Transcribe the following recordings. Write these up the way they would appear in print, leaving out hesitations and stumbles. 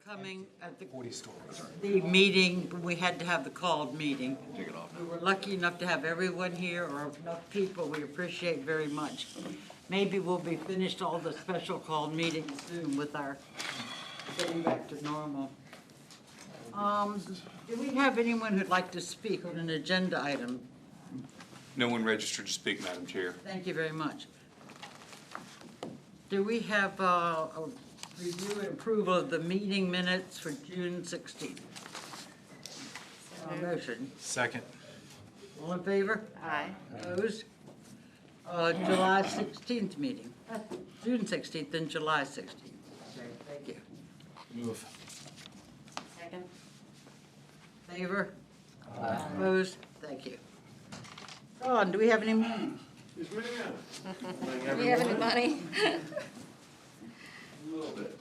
coming at the 40 stories. the meeting. We had to have the called meeting. We were lucky enough to have everyone here, or enough people. We appreciate very much. Maybe we'll be finished all the special called meetings soon with our getting back to normal. Do we have anyone who'd like to speak on an agenda item? No one registered to speak, Madam Chair. Thank you very much. Do we have a review and approval of the meeting minutes for June 16th? Motion. Second. All in favor? Aye. Opposed? July 16th meeting. June 16th and July 16th. Okay, thank you. Move. Second. Favor? Opposed? Thank you. Ron, do we have any money? Yes, ma'am. Do we have any money? A little bit.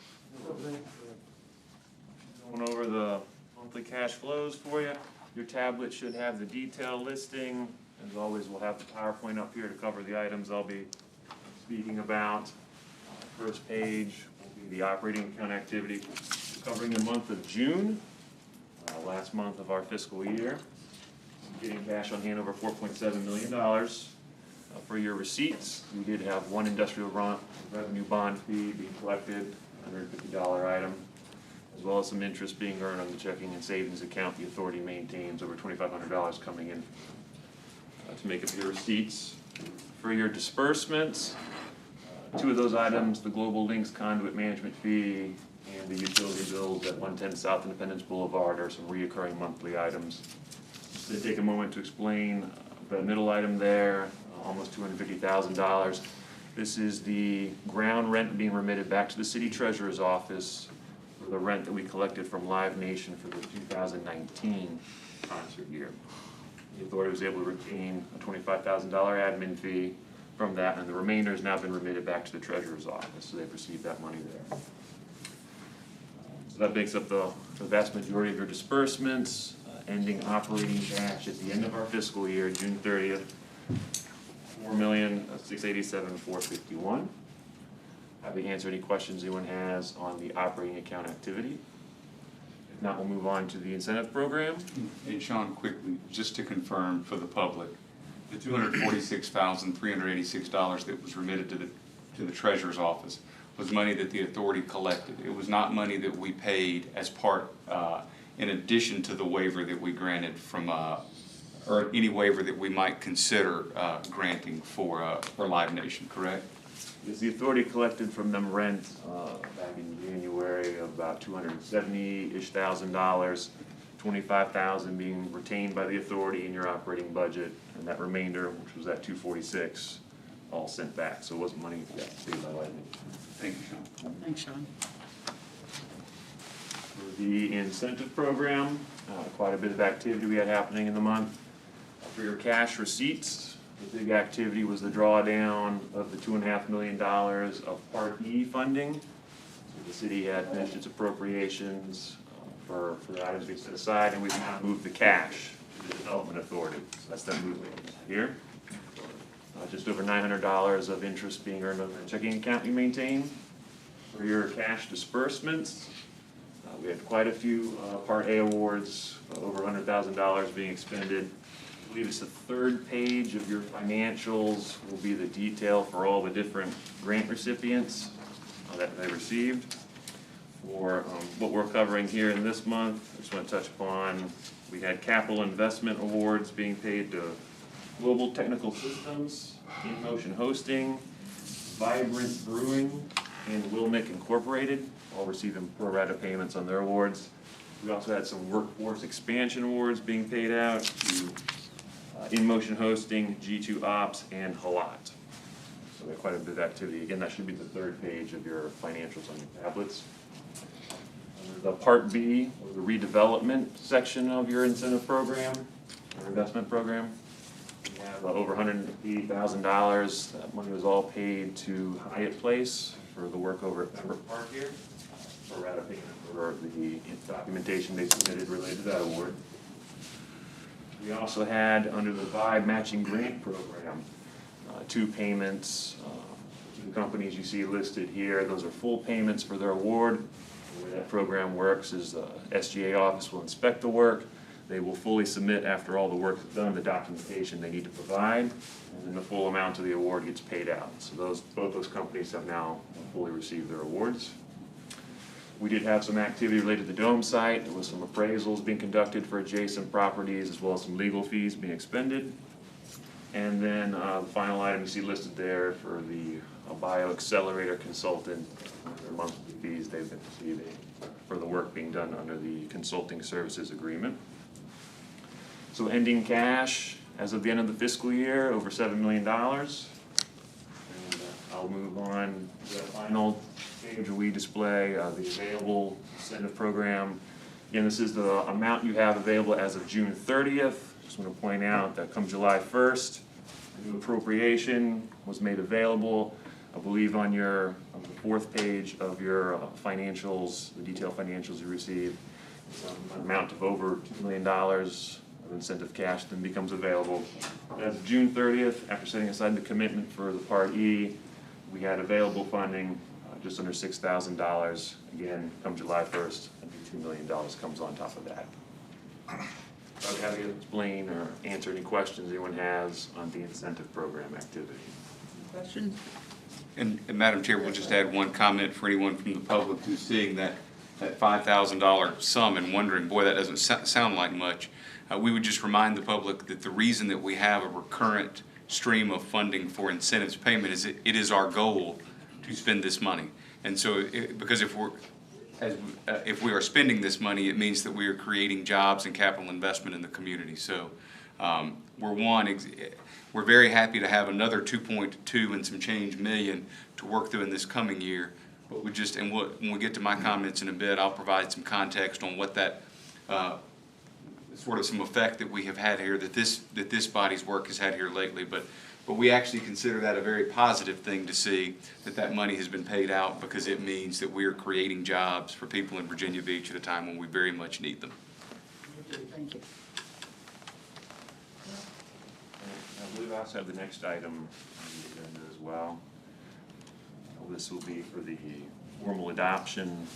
Going over the monthly cash flows for you. Your tablet should have the detail listing. As always, we'll have the PowerPoint up here to cover the items I'll be speaking about. First page will be the operating account activity covering the month of June, last month of our fiscal year. Getting cash on hand over $4.7 million. For your receipts, we did have one industrial revenue bond fee being collected, $150 item, as well as some interest being earned on the checking and savings account the authority maintains, over $2,500 coming in to make up your receipts. For your disbursements, two of those items, the Global Links conduit management fee and the utility bills at 110 South Independence Boulevard are some reoccurring monthly items. Just to take a moment to explain the middle item there, almost $250,000. This is the ground rent being remitted back to the city treasurer's office for the rent that we collected from Live Nation for the 2019 concert year. The authority was able to retain a $25,000 admin fee from that, and the remainder has now been remitted back to the treasurer's office, so they've received that money there. So that makes up the vast majority of your disbursements. Ending operating cash at the end of our fiscal year, June 30th, $4,687,451. Happy to answer any questions anyone has on the operating account activity. If not, we'll move on to the incentive program. And Sean, quickly, just to confirm for the public, the $246,386 that was remitted to the treasurer's office was money that the authority collected. It was not money that we paid as part, in addition to the waiver that we granted from, or any waiver that we might consider granting for Live Nation, correct? Yes, the authority collected from them rent back in January of about $270-ish thousand, $25,000 being retained by the authority in your operating budget, and that remainder, which was that $246, all sent back. So it wasn't money paid by Live Nation. Thank you, Sean. Thanks, Sean. For the incentive program, quite a bit of activity we had happening in the month. For your cash receipts, the big activity was the drawdown of the $2.5 million of Part E funding. So the city had finished its appropriations for the items we set aside, and we've now moved the cash to the Development Authority. So that's that movement here. Just over $900 of interest being earned on the checking account we maintain. For your cash disbursements, we had quite a few Part A awards, over $100,000 being expended. I believe it's the third page of your financials will be the detail for all the different grant recipients that they received. For what we're covering here in this month, I just want to touch upon, we had capital investment awards being paid to Global Technical Systems, In Motion Hosting, Vibrant Brewing, and Wilmick Incorporated, all receiving pro rata payments on their awards. We also had some workforce expansion awards being paid out to In Motion Hosting, G2 Ops, and Halat. So we had quite a bit of activity. Again, that should be the third page of your financials on your tablets. Under the Part B, or the redevelopment section of your incentive program, or investment program, we have over $180,000. That money was all paid to Hyatt Place for the work over at Pembroke Park here. For rata payment for the documentation they submitted related to that award. We also had, under the Vibe Matching Grant Program, two payments to the companies you see listed here. Those are full payments for their award. The way that program works is the SGA office will inspect the work. They will fully submit, after all the work is done, the documentation they need to provide, and then the full amount of the award gets paid out. So both those companies have now fully received their awards. We did have some activity related to the dome site. There was some appraisals being conducted for adjacent properties, as well as some legal fees being expended. And then the final item you see listed there for the bioaccelerator consultant, their monthly fees they've been receiving for the work being done under the consulting services agreement. So ending cash as of the end of the fiscal year, over $7 million. And I'll move on to the final page where we display the available incentive program. Again, this is the amount you have available as of June 30th. Just want to point out that come July 1st, a new appropriation was made available. I believe on the fourth page of your financials, the detailed financials you received, it's an amount of over $2 million of incentive cash then becomes available. As of June 30th, after setting aside the commitment for the Part E, we had available funding just under $6,000. Again, come July 1st, $2 million comes on top of that. I'd have you explain or answer any questions anyone has on the incentive program activity. Questions? And Madam Chair, we'll just add one comment for anyone from the public who's seeing that $5,000 sum and wondering, boy, that doesn't sound like much. We would just remind the public that the reason that we have a recurrent stream of funding for incentives payment is it is our goal to spend this money. And so, because if we are spending this money, it means that we are creating jobs and capital investment in the community. So we're very happy to have another 2.2 and some change million to work through in this coming year. But when we get to my comments in a bit, I'll provide some context on what that sort of some effect that we have had here, that this body's work has had here lately. But we actually consider that a very positive thing to see that money has been paid out, because it means that we are creating jobs for people in Virginia Beach at a time when we very much need them. Thank you. I believe I also have the next item on the agenda as well. This will be for the formal adoption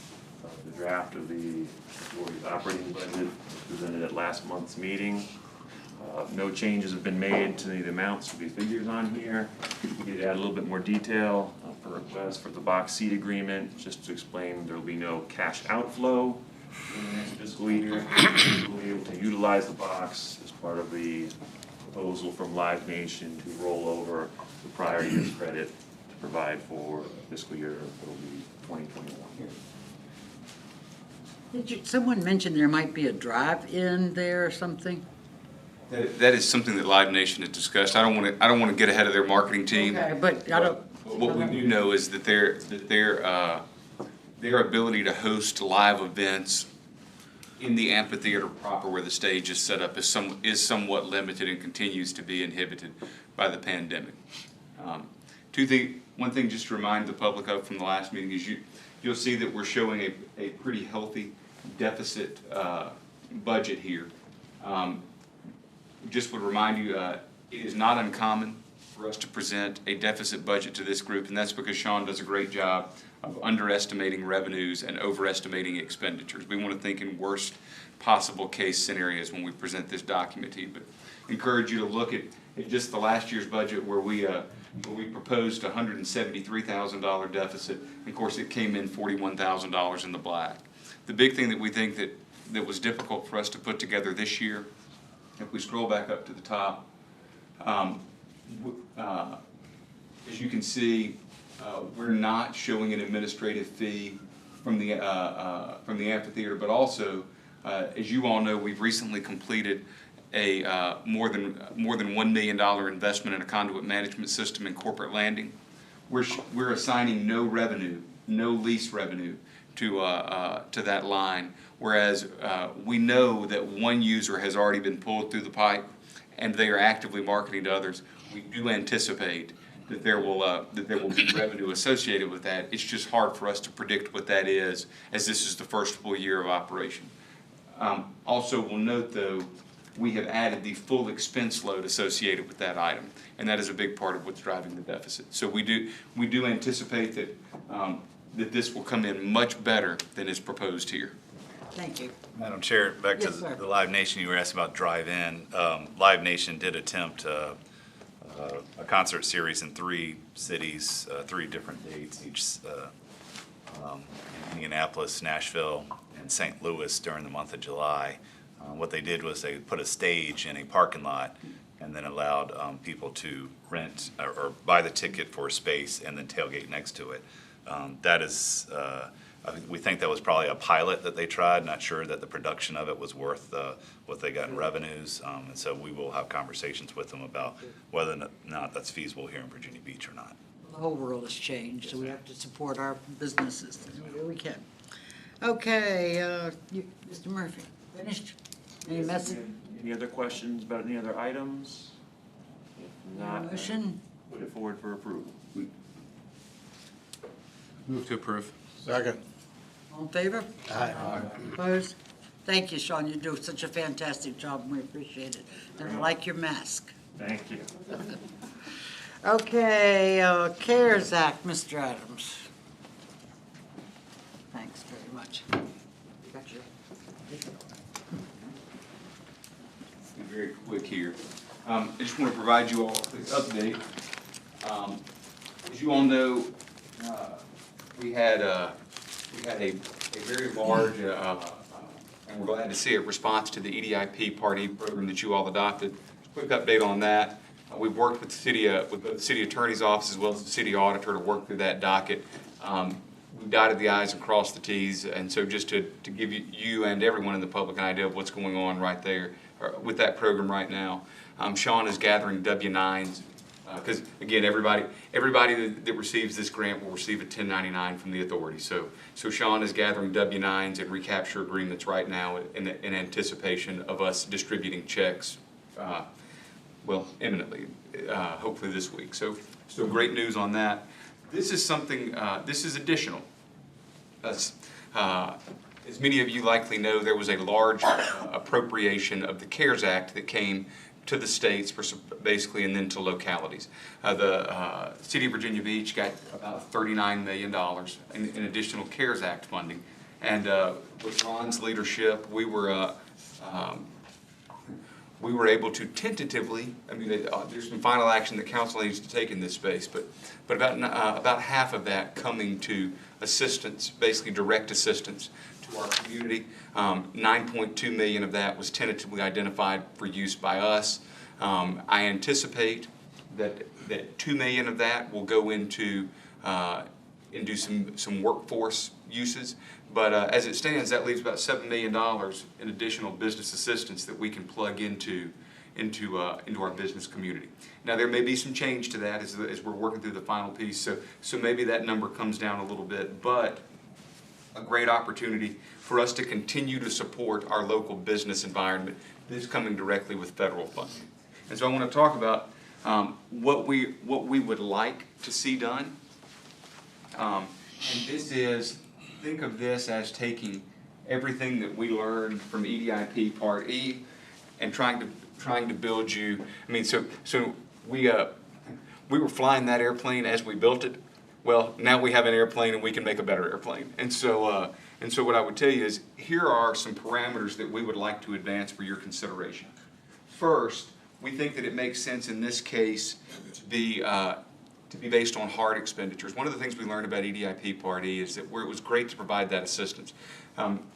of the draft of the authority's operating budget presented at last month's meeting. No changes have been made to the amounts of the figures on here. We did add a little bit more detail for request for the box seat agreement, just to explain there will be no cash outflow in the next fiscal year. We'll be able to utilize the box as part of the proposal from Live Nation to roll over the prior year's credit to provide for fiscal year that will be 2021. Someone mentioned there might be a drive-in there or something? That is something that Live Nation has discussed. I don't want to get ahead of their marketing team. Okay, but I don't. What we do know is that their ability to host live events in the amphitheater proper, where the stage is set up, is somewhat limited and continues to be inhibited by the pandemic. One thing just to remind the public of from the last meeting is you'll see that we're showing a pretty healthy deficit budget here. Just would remind you, it is not uncommon for us to present a deficit budget to this group, and that's because Sean does a great job of underestimating revenues and overestimating expenditures. We want to think in worst possible case scenarios when we present this document to you, but encourage you to look at just the last year's budget where we proposed a $173,000 deficit. And of course, it came in $41,000 in the black. The big thing that we think that was difficult for us to put together this year, if we scroll back up to the top, as you can see, we're not showing an administrative fee from the amphitheater, but also, as you all know, we've recently completed a more than $1 million investment in a conduit management system in corporate landing. We're assigning no revenue, no lease revenue to that line, whereas we know that one user has already been pulled through the pipe and they are actively marketing to others. We do anticipate that there will be revenue associated with that. It's just hard for us to predict what that is, as this is the first full year of operation. Also, we'll note though, we have added the full expense load associated with that item, and that is a big part of what's driving the deficit. So we do anticipate that that this will come in much better than is proposed here. Thank you. Madam Chair, back to Yes, sir. the Live Nation, you were asking about drive-in. Live Nation did attempt a concert series in 3 cities, 3 different dates, each in Indianapolis, Nashville, and St. Louis during the month of July. What they did was they put a stage in a parking lot and then allowed people to rent or buy the ticket for a space and then tailgate next to it. That is, we think that was probably a pilot that they tried, not sure that the production of it was worth what they got in revenues. And so we will have conversations with them about whether or not that's feasible here in Virginia Beach or not. The whole world has changed, so we have to support our businesses where we can. Okay, Mr. Murphy, finished? Any message? Any other questions about any other items? If not, Motion? put it forward for approval. Move to approve. Second. All in favor? Aye. Opposed? Thank you, Sean, you do such a fantastic job, and we appreciate it. And I like your mask. Thank you. Okay, CARES Act, Mr. Adams. Thanks very much. Got your- Be very quick here. I just want to provide you all a quick update. As you all know, we had a very large, and we're glad to see it, response to the EDIP Part E program that you all adopted. Quick update on that. We've worked with with both the city attorney's office as well as the city auditor to work through that docket. We dotted the i's and crossed the t's, and so just to give you and everyone in the public an idea of what's going on right there with that program right now. Sean is gathering W-9s because again, everybody that receives this grant will receive a 1099 from the authority. So Sean is gathering W-9s and recapture agreements right now in anticipation of us distributing checks. Well, imminently, hopefully this week. So great news on that. This is something, this is additional. As many of you likely know, there was a large appropriation of the CARES Act that came to the states for basically and then to localities. The city of Virginia Beach got about $39 million in additional CARES Act funding. And with Ron's leadership, we were able to tentatively, I mean, there's some final action that council needs to take in this space, but about half of that coming to assistance, basically direct assistance to our community. 9.2 million of that was tentatively identified for use by us. I anticipate that 2 million of that will go into some workforce uses. But as it stands, that leaves about $7 million in additional business assistance that we can plug into our business community. Now there may be some change to that as we're working through the final piece, so maybe that number comes down a little bit, but a great opportunity for us to continue to support our local business environment. This is coming directly with federal funding. And so I want to talk about what we would like to see done. And this is, think of this as taking everything that we learned from EDIP Part E and trying to build you. I mean, so we were flying that airplane as we built it. Well, now we have an airplane and we can make a better airplane. And so what I would tell you is here are some parameters that we would like to advance for your consideration. First, we think that it makes sense in this case to be based on hard expenditures. One of the things we learned about EDIP Part E is that it was great to provide that assistance.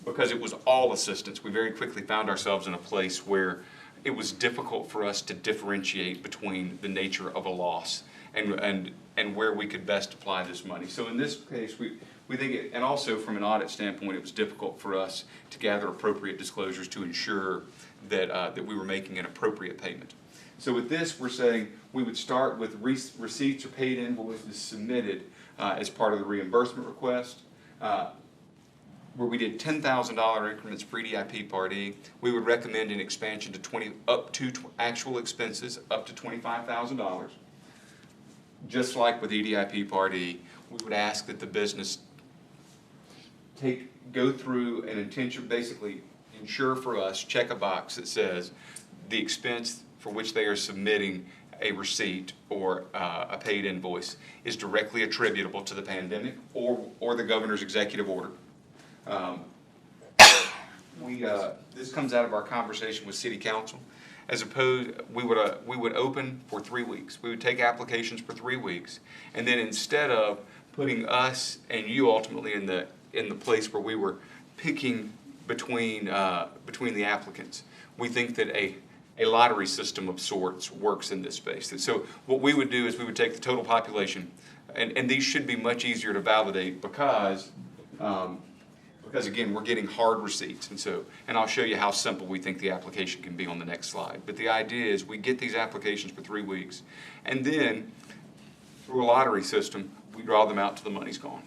Because it was all assistance, we very quickly found ourselves in a place where it was difficult for us to differentiate between the nature of a loss and where we could best apply this money. So in this case, we think and also from an audit standpoint, it was difficult for us to gather appropriate disclosures to ensure that we were making an appropriate payment. So with this, we're saying we would start with receipts or paid invoices submitted as part of the reimbursement request. Where we did $10,000 increments for EDIP Part E, we would recommend an expansion to actual expenses up to $25,000. Just like with EDIP Part E, we would ask that the business go through and basically ensure for us, check a box that says the expense for which they are submitting a receipt or a paid invoice is directly attributable to the pandemic or the governor's executive order. This comes out of our conversation with city council. As opposed, we would open for 3 weeks. We would take applications for 3 weeks, and then instead of putting us and you ultimately in the place where we were picking between the applicants, we think that a lottery system of sorts works in this space. And so what we would do is we would take the total population, and these should be much easier to validate because again, we're getting hard receipts. And I'll show you how simple we think the application can be on the next slide. But the idea is we get these applications for 3 weeks, and then through a lottery system, we draw them out till the money's gone.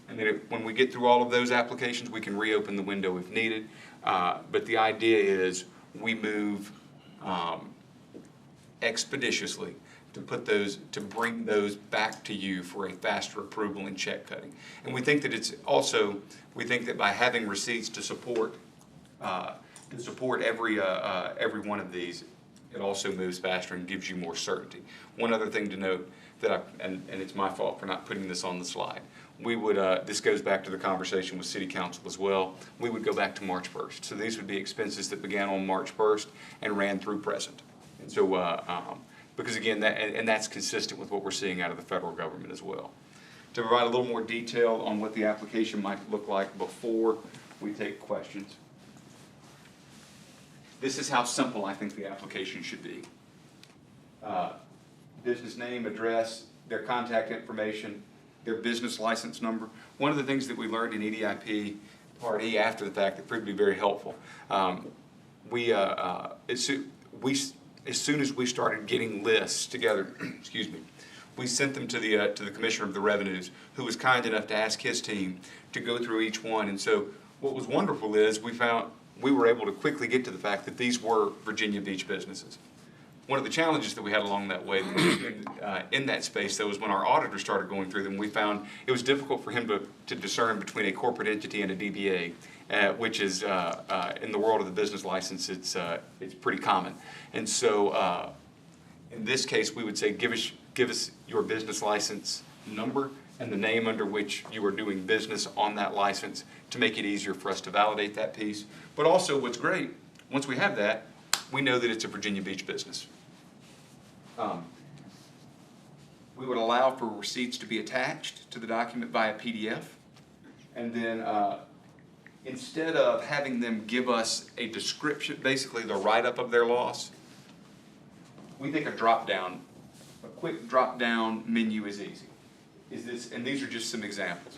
And then when we get through all of those applications, we can reopen the window if needed. But the idea is we move expeditiously to bring those back to you for a faster approval and check cutting. And we think that we think that by having receipts to support every one of these, it also moves faster and gives you more certainty. One other thing to note and it's my fault for not putting this on the slide. We would, this goes back to the conversation with City Council as well. We would go back to March 1st. So these would be expenses that began on March 1st and ran through present. And so, because again, that's consistent with what we're seeing out of the federal government as well. To provide a little more detail on what the application might look like before we take questions. This is how simple I think the application should be. Business name, address, their contact information, their business license number. One of the things that we learned in EDIP Part E after the fact that proved to be very helpful, as soon as we started getting lists together, excuse me, we sent them to the Commissioner of the Revenues, who was kind enough to ask his team to go through each one. And so what was wonderful is we were able to quickly get to the fact that these were Virginia Beach businesses. One of the challenges that we had along that way in that space, though, was when our auditor started going through them, we found it was difficult for him to discern between a corporate entity and a DBA, which is, in the world of the business license, it's pretty common. And so in this case, we would say, give us your business license number and the name under which you are doing business on that license to make it easier for us to validate that piece. But also what's great, once we have that, we know that it's a Virginia Beach business. We would allow for receipts to be attached to the document via PDF. And then instead of having them give us a description, basically the write-up of their loss, we think a quick drop-down menu is easy. And these are just some examples.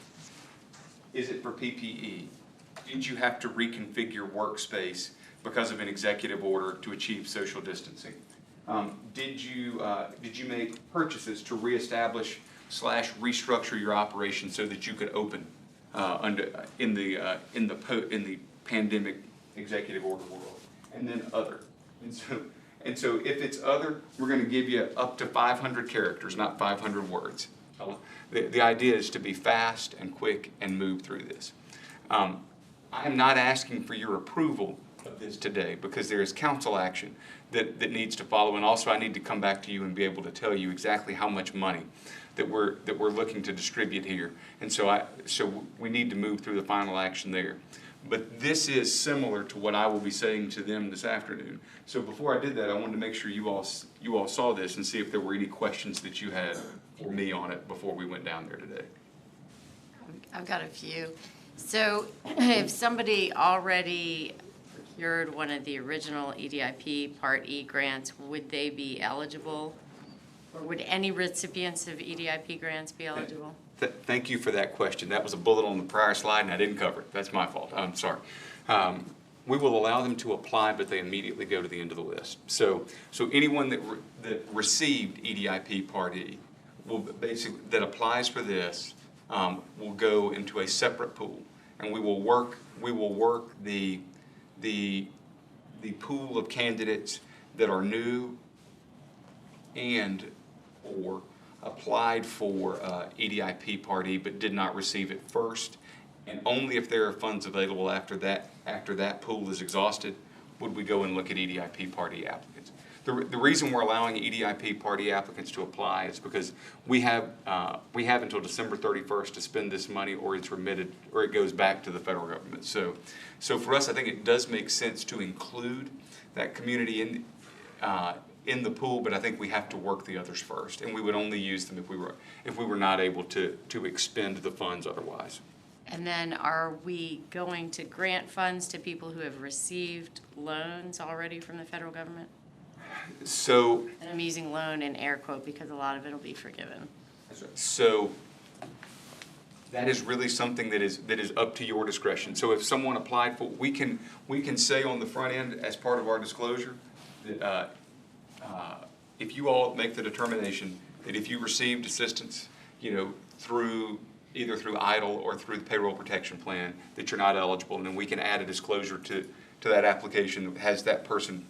Is it for PPE? Did you have to reconfigure your workspace because of an executive order to achieve social distancing? Did you make purchases to reestablish / restructure your operation so that you could open in the pandemic executive order world? And then other. And so if it's other, we're going to give you up to 500 characters, not 500 words. The idea is to be fast and quick and move through this. I am not asking for your approval of this today because there is council action that needs to follow, and also I need to come back to you and be able to tell you exactly how much money that we're looking to distribute here. And so we need to move through the final action there. But this is similar to what I will be saying to them this afternoon. So before I did that, I wanted to make sure you all saw this and see if there were any questions that you had for me on it before we went down there today. I've got a few. So if somebody already procured one of the original EDIP Part E grants, would they be eligible? Or would any recipients of EDIP grants be eligible? Thank you for that question. That was a bullet on the prior slide and I didn't cover it. That's my fault. I'm sorry. We will allow them to apply, but they immediately go to the end of the list. So anyone that received EDIP Part E that applies for this will go into a separate pool, and we will work the pool of candidates that are new and or applied for EDIP Part E but did not receive it first, and only if there are funds available after that pool is exhausted would we go and look at EDIP Part E applicants. the reason we're allowing EDIP Part E applicants to apply is because we have until December 31st to spend this money, or it's remitted, or it goes back to the federal government. So for us, I think it does make sense to include that community in the pool, but I think we have to work the others first, and we would only use them if we were not able to expend the funds otherwise. And then are we going to grant funds to people who have received loans already from the federal government? So, And I'm using loan in air quote because a lot of it will be forgiven. so that is really something that is up to your discretion. So if someone applied for, we can say on the front end as part of our disclosure that if you all make the determination that if you received assistance, either through EIDL or through the payroll protection plan, that you're not eligible, and then we can add a disclosure to that application that has that person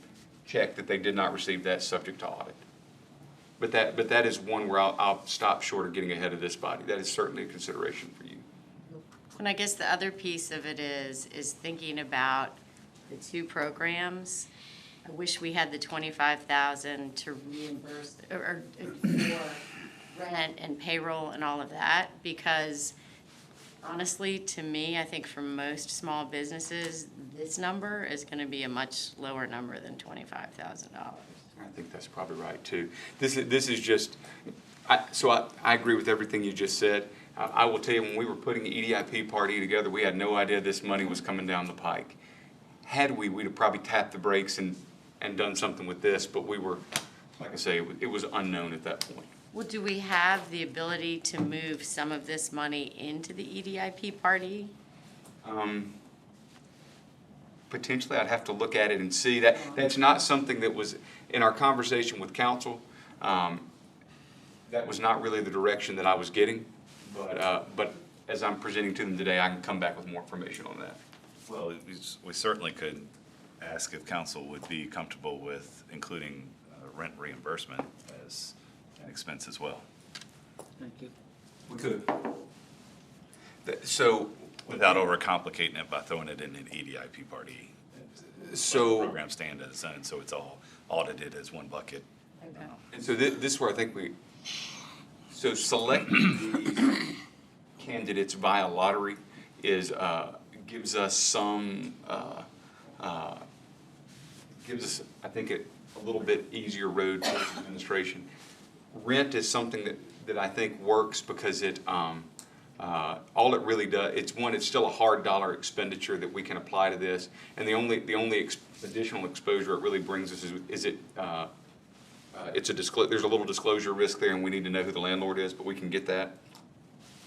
check that they did not receive that, subject to audit. But that is one where I'll stop short of getting ahead of this body. That is certainly a consideration for you. And I guess the other piece of it is thinking about the two programs. I wish we had the $25,000 to reimburse or for rent and payroll and all of that, because honestly, to me, I think for most small businesses, this number is going to be a much lower number than $25,000. I think that's probably right too. This is just, I agree with everything you just said. I will tell you, when we were putting EDIP Part E together, we had no idea this money was coming down the pike. Had we'd have probably tapped the brakes and done something with this, but we were, like I say, it was unknown at that point. Well, do we have the ability to move some of this money into the EDIP Part E? Potentially, I'd have to look at it and see. That's not something that was in our conversation with council. That was not really the direction that I was getting, but as I'm presenting to them today, I can come back with more information on that. Well, we certainly could ask if council would be comfortable with including rent reimbursement as an expense as well. Thank you. We could. So, Without overcomplicating it by throwing it in an EDIP Part E. Let the program stand as its own, so it's all audited as one bucket. Okay. and so this is where I think so selecting these candidates via lottery gives us some, I think, a little bit easier road to administration. Rent is something that I think works because all it really does, it's still a hard dollar expenditure that we can apply to this, and the only additional exposure it really brings us is there's a little disclosure risk there, and we need to know who the landlord is, but we can get that.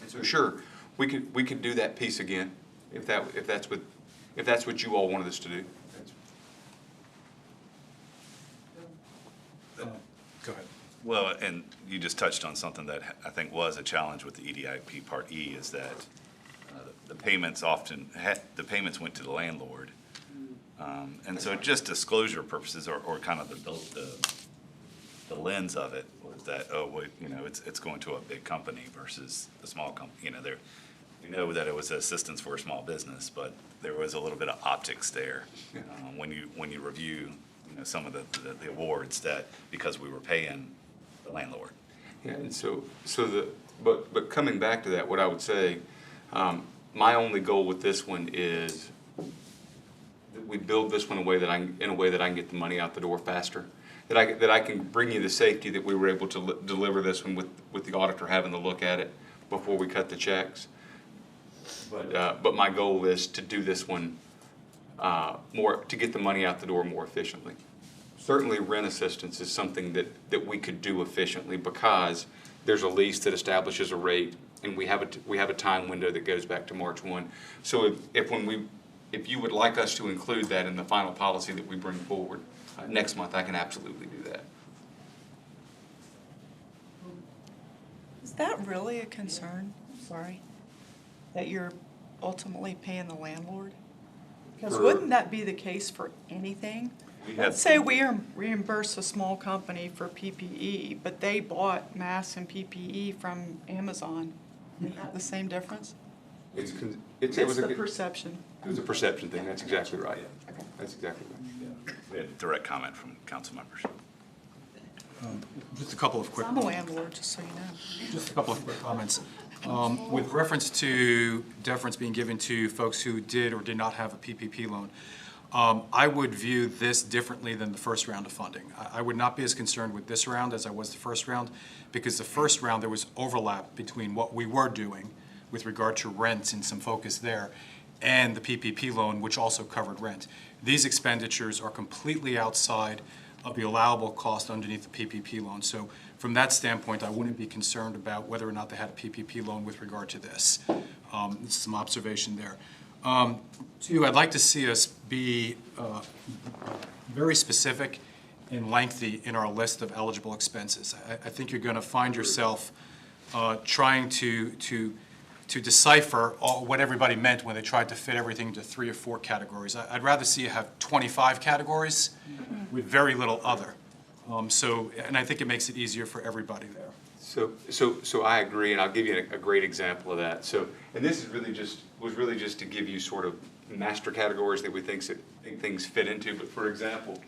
And so sure, we could do that piece again if that's what you all wanted us to do. Go ahead. Well, and you just touched on something that I think was a challenge with the EDIP Part E, is that the payments went to the landlord. And so just disclosure purposes or kind of the lens of it was that, it's going to a big company versus a small company. We know that it was assistance for a small business, but there was a little bit of optics there when you review some of the awards, that because we were paying the landlord. Yeah, and but coming back to that, what I would say, my only goal with this one is that we build this one in a way that I can get the money out the door faster. That I can bring you the safety that we were able to deliver this one with the auditor having to look at it before we cut the checks. But my goal is to do this one to get the money out the door more efficiently. Certainly rent assistance is something that we could do efficiently because there's a lease that establishes a rate, and we have a time window that goes back to March 1. So if you would like us to include that in the final policy that we bring forward next month, I can absolutely do that. Is that really a concern? Sorry. That you're ultimately paying the landlord? Because wouldn't that be the case for anything? Let's say we reimburse a small company for PPE, but they bought masks and PPE from Amazon. Isn't that the same difference? It's the perception. It was a perception thing. That's exactly right. That's exactly right. We had a direct comment from council members. Just a couple of quick I'm a landlord, just so you know. Just a couple of quick comments. With reference to deference being given to folks who did or did not have a PPP loan, I would view this differently than the first round of funding. I would not be as concerned with this round as I was the first round, because the first round there was overlap between what we were doing with regard to rent and some focus there, and the PPP loan, which also covered rent. These expenditures are completely outside of the allowable cost underneath the PPP loan. So from that standpoint, I wouldn't be concerned about whether or not they had a PPP loan with regard to this. Some observation there. Two, I'd like to see us be very specific and lengthy in our list of eligible expenses. I think you're going to find yourself trying to decipher what everybody meant when they tried to fit everything into 3 or 4 categories. I'd rather see you have 25 categories with very little other. And I think it makes it easier for everybody there. So I agree, and I'll give you a great example of that. So, and this is was really just to give you sort of master categories that we think things fit into. But for example,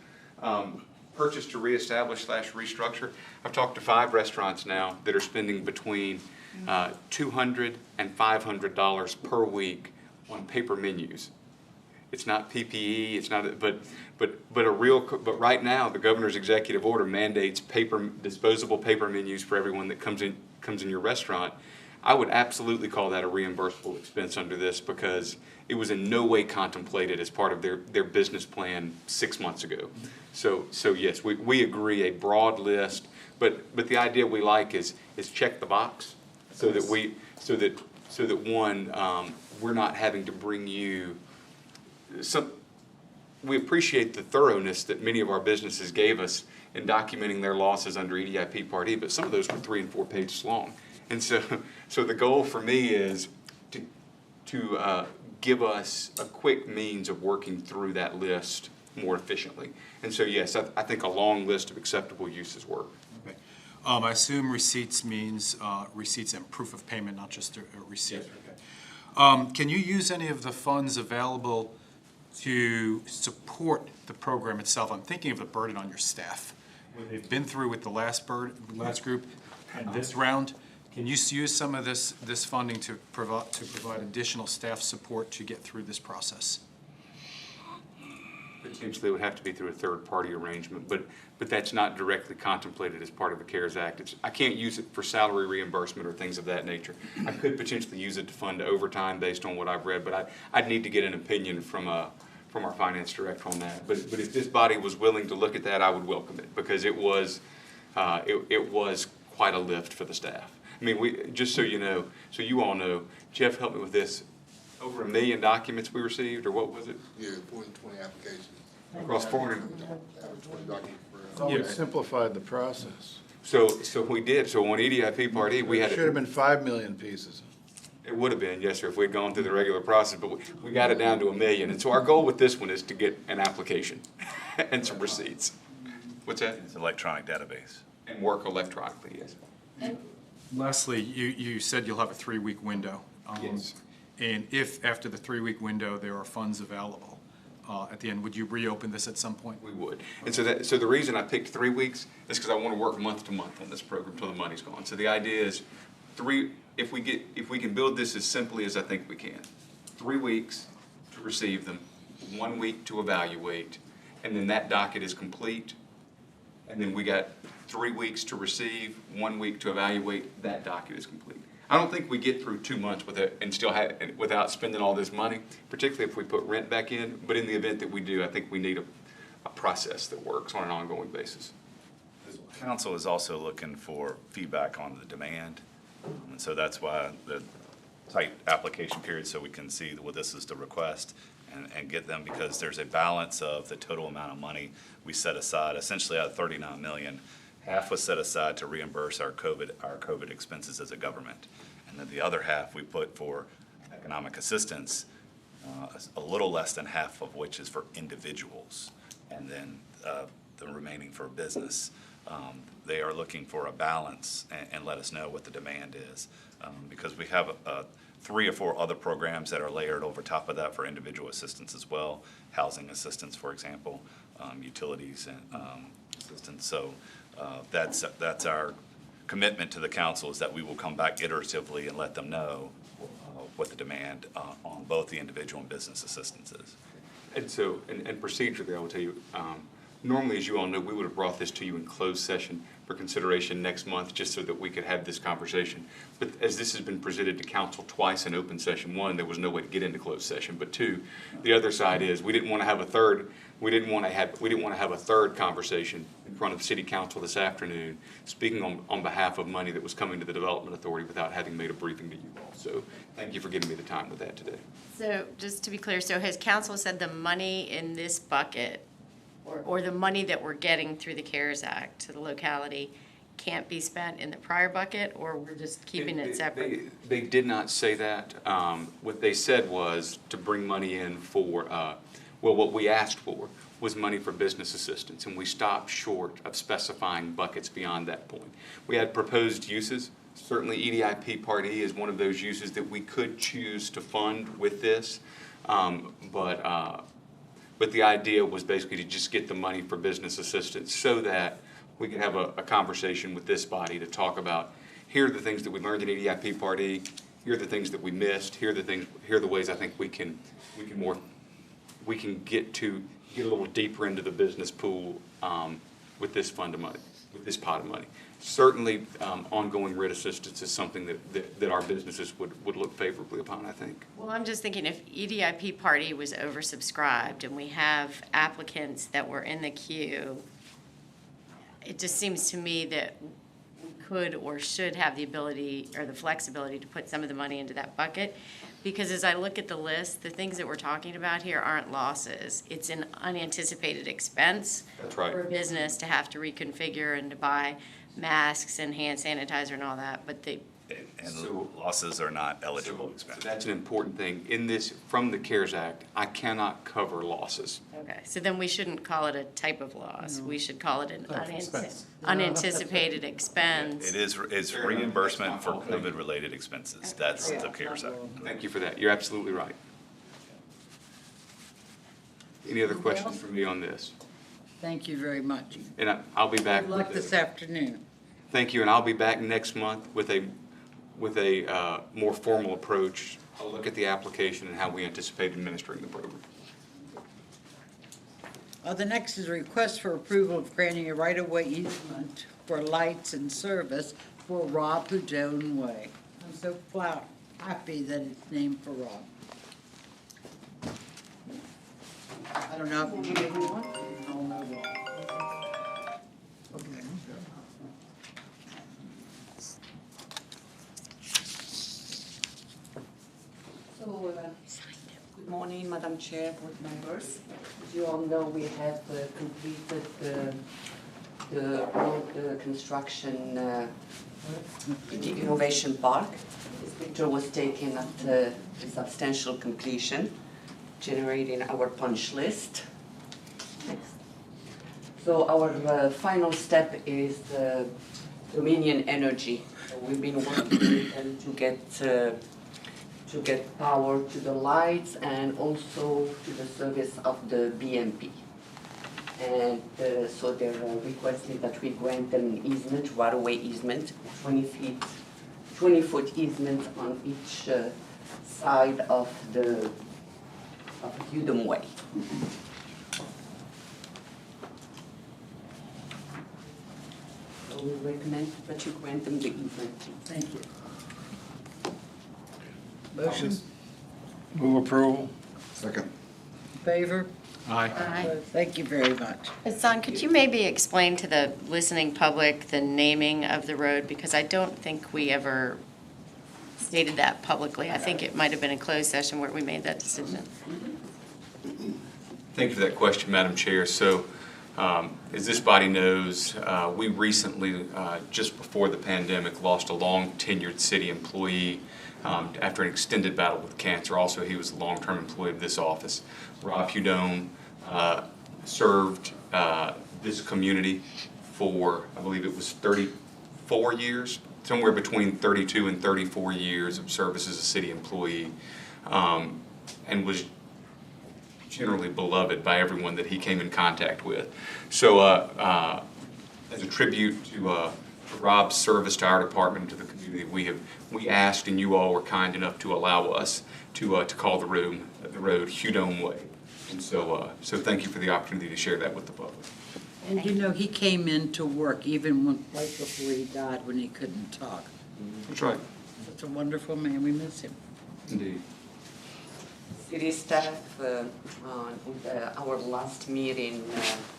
purchase to reestablish / restructure. I've talked to 5 restaurants now that are spending between $200 and $500 per week on paper menus. It's not PPE. It's not, but right now the governor's executive order mandates disposable paper menus for everyone that comes in your restaurant. I would absolutely call that a reimbursable expense under this, because it was in no way contemplated as part of their business plan 6 months ago. So yes, we agree, a broad list, but the idea we like is check the box, so that we're not having to bring you some. We appreciate the thoroughness that many of our businesses gave us in documenting their losses under EDIP Part E, but some of those were 3 and 4 pages long. And so the goal for me is to give us a quick means of working through that list more efficiently. And so yes, I think a long list of acceptable uses work. Okay. I assume receipts means receipts and proof of payment, not just a receipt. Yes. Okay. Can you use any of the funds available to support the program itself? I'm thinking of the burden on your staff. When they've been through with the last group and this round, can you use some of this funding to provide additional staff support to get through this process? Potentially it would have to be through a third-party arrangement, but that's not directly contemplated as part of the CARES Act. I can't use it for salary reimbursement or things of that nature. I could potentially use it to fund overtime based on what I've read, but I'd need to get an opinion from our finance director on that. But if this body was willing to look at that, I would welcome it, because it was quite a lift for the staff. I mean, just so you know, so you all know, Jeff helped me with this. Over 1 million documents we received, or what was it? Yeah, 420 applications. Across 400. We simplified the process. So we did. So on EDIP Part E, we had Should have been 5 million pieces. It would have been, yes, sir, if we'd gone through the regular process, but we got it down to 1 million. And so our goal with this one is to get an application and some receipts. What's that? It's an electronic database. And work electronically, yes. Lastly, you said you'll have a 3-week window. Yes. And if after the 3-week window there are funds available at the end, would you reopen this at some point? We would. And so the reason I picked 3 weeks is because I want to work month to month on this program until the money's gone. So the idea is if we can build this as simply as I think we can. 3 weeks to receive them, 1 week to evaluate, and then that docket is complete. And then we got 3 weeks to receive, 1 week to evaluate, that docket is complete. I don't think we get through 2 months without spending all this money, particularly if we put rent back in. But in the event that we do, I think we need a process that works on an ongoing basis. Council is also looking for feedback on the demand, and so that's why the tight application period, so we can see what this is to request and get them, because there's a balance of the total amount of money we set aside. Essentially out of 39 million, half was set aside to reimburse our COVID expenses as a government, and then the other half we put for economic assistance, a little less than half of which is for individuals, and then the remaining for business. They are looking for a balance and let us know what the demand is, because we have 3 or 4 other programs that are layered over top of that for individual assistance as well, housing assistance, for example, utilities and assistance. So That's our commitment to the council, is that we will come back iteratively and let them know what the demand on both the individual and business assistance is. And so, and procedurally, I will tell you, normally, as you all know, we would have brought this to you in closed session for consideration next month, just so that we could have this conversation. But as this has been presented to council twice in open session, one, there was no way to get into closed session, but two, the other side is, we didn't want to have a third conversation in front of city council this afternoon, speaking on behalf of money that was coming to the Development Authority without having made a briefing to you all. So thank you for giving me the time with that today. So just to be clear, so has council said the money in this bucket, or the money that we're getting through the CARES Act to the locality, can't be spent in the prior bucket, or we're just keeping it separate? They did not say that. What they said was to bring money in for, what we asked for was money for business assistance, and we stopped short of specifying buckets beyond that point. We had proposed uses. Certainly EDIP Part E is one of those uses that we could choose to fund with this, but the idea was basically to just get the money for business assistance so that we could have a conversation with this body to talk about, here are the things that we learned in EDIP Part E, here are the things that we missed, here are the ways I think we can get a little deeper into the business pool with this fund of money, with this pot of money. Certainly, ongoing rent assistance is something that our businesses would look favorably upon, I think. Well, I'm just thinking if EDIP Part E was oversubscribed and we have applicants that were in the queue, it just seems to me that we could or should have the ability or the flexibility to put some of the money into that bucket. Because as I look at the list, the things that we're talking about here aren't losses. It's an unanticipated expense. That's right. For a business to have to reconfigure and to buy masks and hand sanitizer and all that, but And losses are not eligible So expenses. that's an important thing. In this, from the CARES Act, I cannot cover losses. okay, so then we shouldn't call it a type of loss. We should call it an unanticipated expense. It's reimbursement for COVID-related expenses. That's the CARES Act. Thank you for that. You're absolutely right. Any other questions for me on this? Thank you very much. And I'll be back Good luck with this afternoon. Thank you, and I'll be back next month with a more formal approach. I'll look at the application and how we anticipate administering the program. The next is a request for approval of granting a right-of-way easement for lights and service for Rob Hudone Way. I'm so happy that it's named for Rob. I don't know if you gave me one. I'll know Rob. Okay. So, good morning, Madam Chair, board members. As you all know, we have completed the road construction in the Innovation Park. This picture was taken at the substantial completion, generating our punch list. Next. So our final step is Dominion Energy. So we've been working with them to get power to the lights and also to the service of the BMP. And so they're requesting that we grant them an easement, right-of-way easement, 20-foot easement on each side of Hudone Way. So we recommend that you grant them the easement. Thank you. Motion, Move approval. Second. favor? Aye. Thank you very much. Hassan, could you maybe explain to the listening public the naming of the road? Because I don't think we ever stated that publicly. I think it might have been a closed session where we made that decision. Thank you for that question, Madam Chair. So, as this body knows, we recently, just before the pandemic, lost a long-tenured city employee after an extended battle with cancer. Also, he was a long-term employee of this office. Rob Hudone served this community for, I believe it was 34 years, somewhere between 32 and 34 years of service as a city employee, and was generally beloved by everyone that he came in contact with. So as a tribute to Rob's service to our department and to the community, we asked, and you all were kind enough to allow us to call the road Hudome Way. And so thank you for the opportunity to share that with the public. And you know, he came in to work even when, right before he died, when he couldn't talk. That's right. Such a wonderful man, we miss him. Indeed. City staff, our last meeting,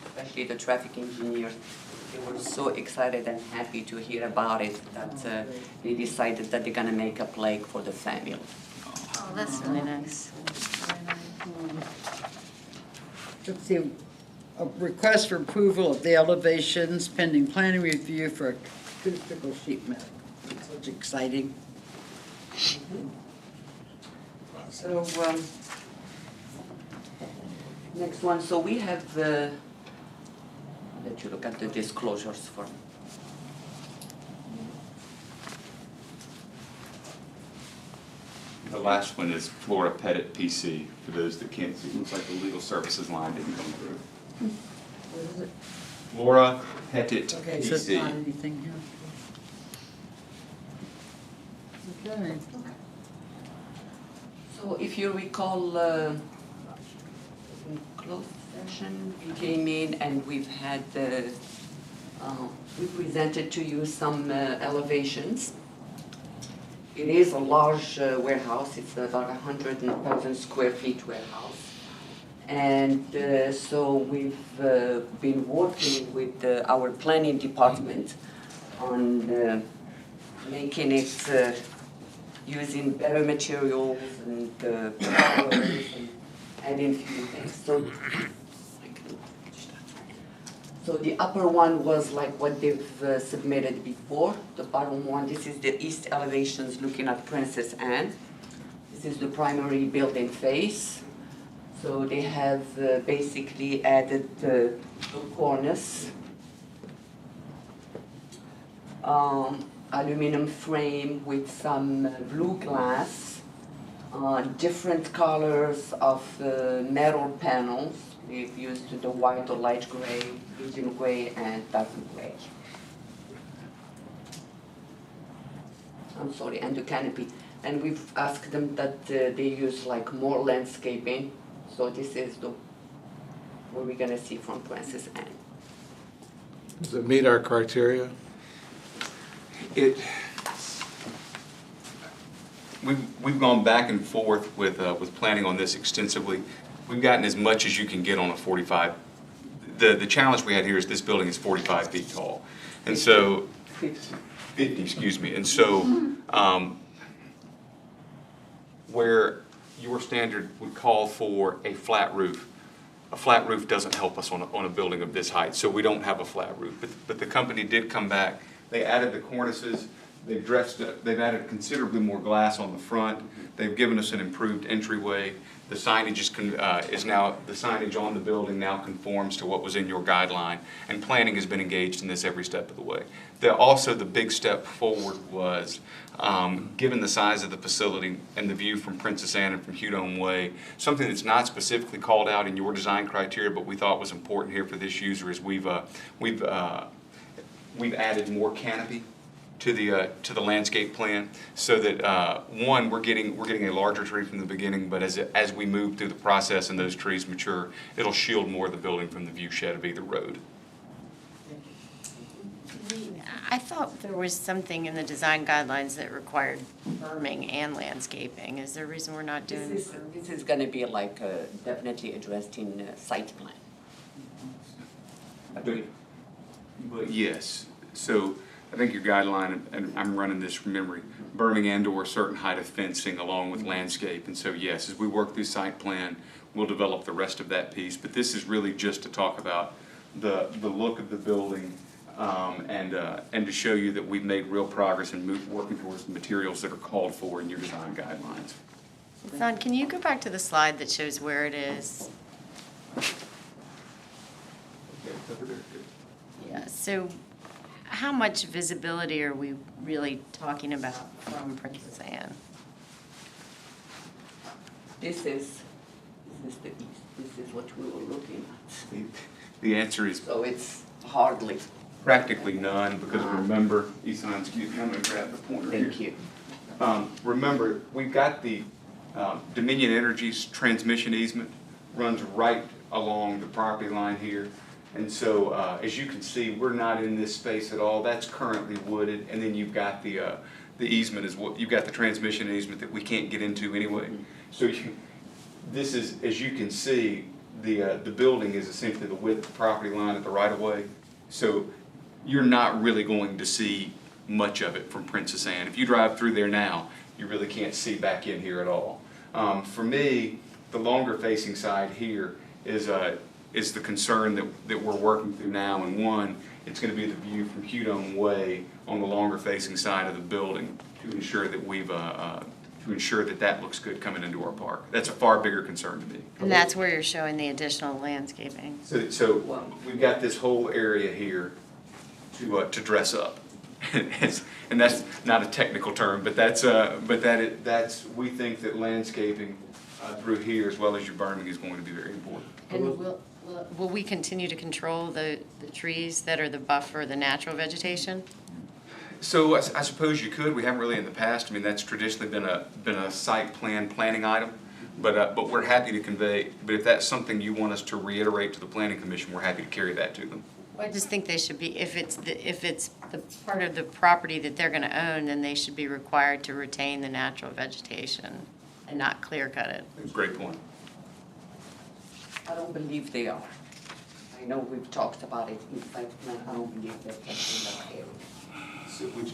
especially the traffic engineers, they were so excited and happy to hear about it that they decided that they're gonna make a plaque for the family. Oh, that's really nice. Let's see, a request for approval of the elevations pending planning review for acoustical sheet metal. Such exciting. So, next one, so we have, I'll let you look at the disclosures for. The last one is Florida Pettit PC, for those that can't see. It looks like the legal services line didn't come through. What is it? Flora Pettit Okay, so it's not PC. anything here. Okay. So if you recall, in closed session, we came in and we've had, we presented to you some elevations. It is a large warehouse, it's about 100,000 square feet warehouse. And so we've been working with our planning department on making it using better materials and colors and adding a few things. So the upper one was like what they've submitted before. The bottom one, this is the east elevations looking at Princess Anne. This is the primary building face. So they have basically added the cornice, aluminum frame with some blue glass, different colors of metal panels. We've used the white or light gray, medium gray, and dark gray. I'm sorry, and the canopy. And we've asked them that they use like more landscaping. So this is what we're gonna see from Princess Anne. Does it meet our criteria? We've gone back and forth with planning on this extensively. We've gotten as much as you can get on a 45. The challenge we had here is this building is 45 feet tall. And so, 50, excuse me. And so, where your standard would call for a flat roof doesn't help us on a building of this height, so we don't have a flat roof. But the company did come back, they added the cornices, they've added considerably more glass on the front, they've given us an improved entryway. The signage is now, the signage on the building now conforms to what was in your guideline, and planning has been engaged in this every step of the way. Also, the big step forward was, given the size of the facility and the view from Princess Anne and from Hudome Way, something that's not specifically called out in your design criteria, but we thought was important here for this user is we've added more canopy to the landscape plan, so that one, we're getting a larger tree from the beginning, but as we move through the process and those trees mature, it'll shield more of the building from the view shed of either road. I thought there was something in the design guidelines that required berming and landscaping. Is there a reason we're not doing this? This is gonna be like definitely addressed in site plan. But yes, so I think your guideline, and I'm running this from memory, berming and/or a certain height of fencing along with landscape. And so yes, as we work through site plan, we'll develop the rest of that piece. But this is really just to talk about the look of the building, and to show you that we've made real progress in working towards the materials that are called for in your design guidelines. Son, can you go back to the slide that shows where it is? Yeah, so how much visibility are we really talking about from Princess Anne? This is the east. This is what we were looking at. The answer is So it's hardly. practically none, because remember, Isan, excuse me, I'm gonna grab the pointer here. Thank you. Remember, we've got the Dominion Energy's transmission easement runs right along the property line here. And so, as you can see, we're not in this space at all. That's currently wooded, and then you've got the easement is what, you've got the transmission easement that we can't get into anyway. So this is, as you can see, the building is essentially the width of the property line at the right of way. So you're not really going to see much of it from Princess Anne. If you drive through there now, you really can't see back in here at all. For me, the longer facing side here is the concern that we're working through now. And one, it's going to be the view from Hudon Way on the longer facing side of the building to ensure that that looks good coming into our park. That's a far bigger concern to me. And that's where you're showing the additional landscaping. So we've got this whole area here to dress up. And that's not a technical term, but that's we think that landscaping through here as well as your burning is going to be very important. And will we continue to control the trees that are the buffer, the natural vegetation? So I suppose you could. We haven't really in the past. I mean, that's traditionally been a site planning item, but we're happy to convey. But if that's something you want us to reiterate to the Planning Commission, we're happy to carry that to them. I just think they should be, if it's the part of the property that they're gonna own, then they should be required to retain the natural vegetation and not clear cut it. Great point. I don't believe they are. I know we've talked about it in site plan, I don't believe they're touching that area.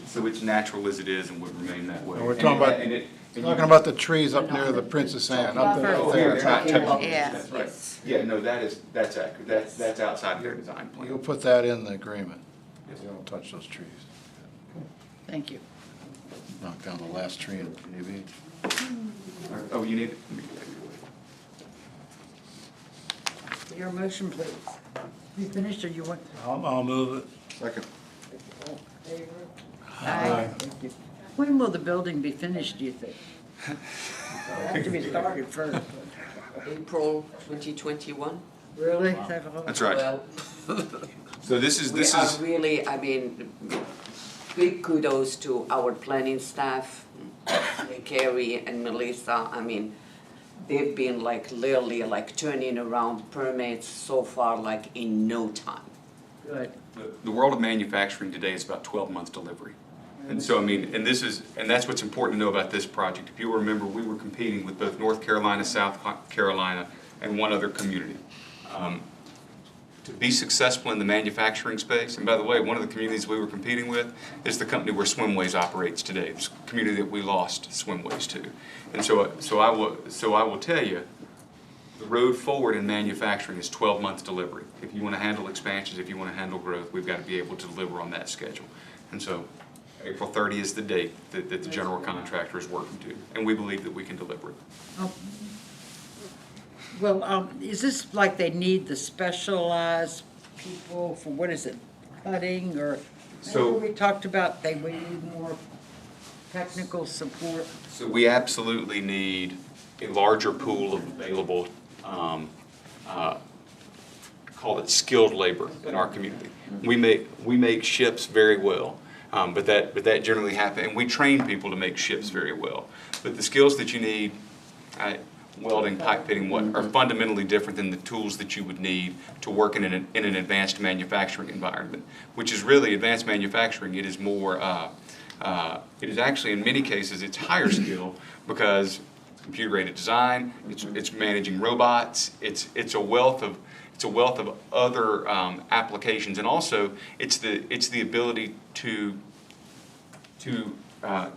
So it's natural as it is and would remain that way. And we're talking about the trees up near the Princess Anne, up there. Oh, up here, there. it's not touching. Yeah. That's right. Yeah, no, that's accurate. That's outside of their design plan. You'll put that in the agreement. You don't touch those trees. Thank you. Knock down the last tree in PUB. Oh, you need it? Your motion, please. You finished or you want? I'll move it. Second. Favor? Aye. Thank you. When will the building be finished, do you think? Have to be started first. April 2021? Really? Is that all? That's right. Well, So this is we are really, I mean, big kudos to our planning staff, Carrie and Melissa. I mean, they've been like literally like turning around permits so far like in no time. Good. the world of manufacturing today is about 12 months delivery. And so, I mean, and that's what's important to know about this project. If you remember, we were competing with both North Carolina, South Carolina, and one other community. To be successful in the manufacturing space, and by the way, one of the communities we were competing with is the company where Swimways operates today. It's a community that we lost Swimways to. And so I will tell you, the road forward in manufacturing is 12 months delivery. If you want to handle expansions, if you want to handle growth, we've got to be able to deliver on that schedule. And so April 30 is the date that the general contractor is working to, and we believe that we can deliver it. Oh. Well, is this like they need the specialized people for, what is it, cutting, or? So- Remember we talked about we need more technical support? So we absolutely need a larger pool of available, call it skilled labor in our community. We make ships very well, but that generally happens, and we train people to make ships very well. But the skills that you need, welding, pipe fitting, what are fundamentally different than the tools that you would need to work in an advanced manufacturing environment, which is really advanced manufacturing. It is more, it is actually in many cases it's higher skill because computer-aided design, it's managing robots, it's a wealth of other applications, and also it's the ability to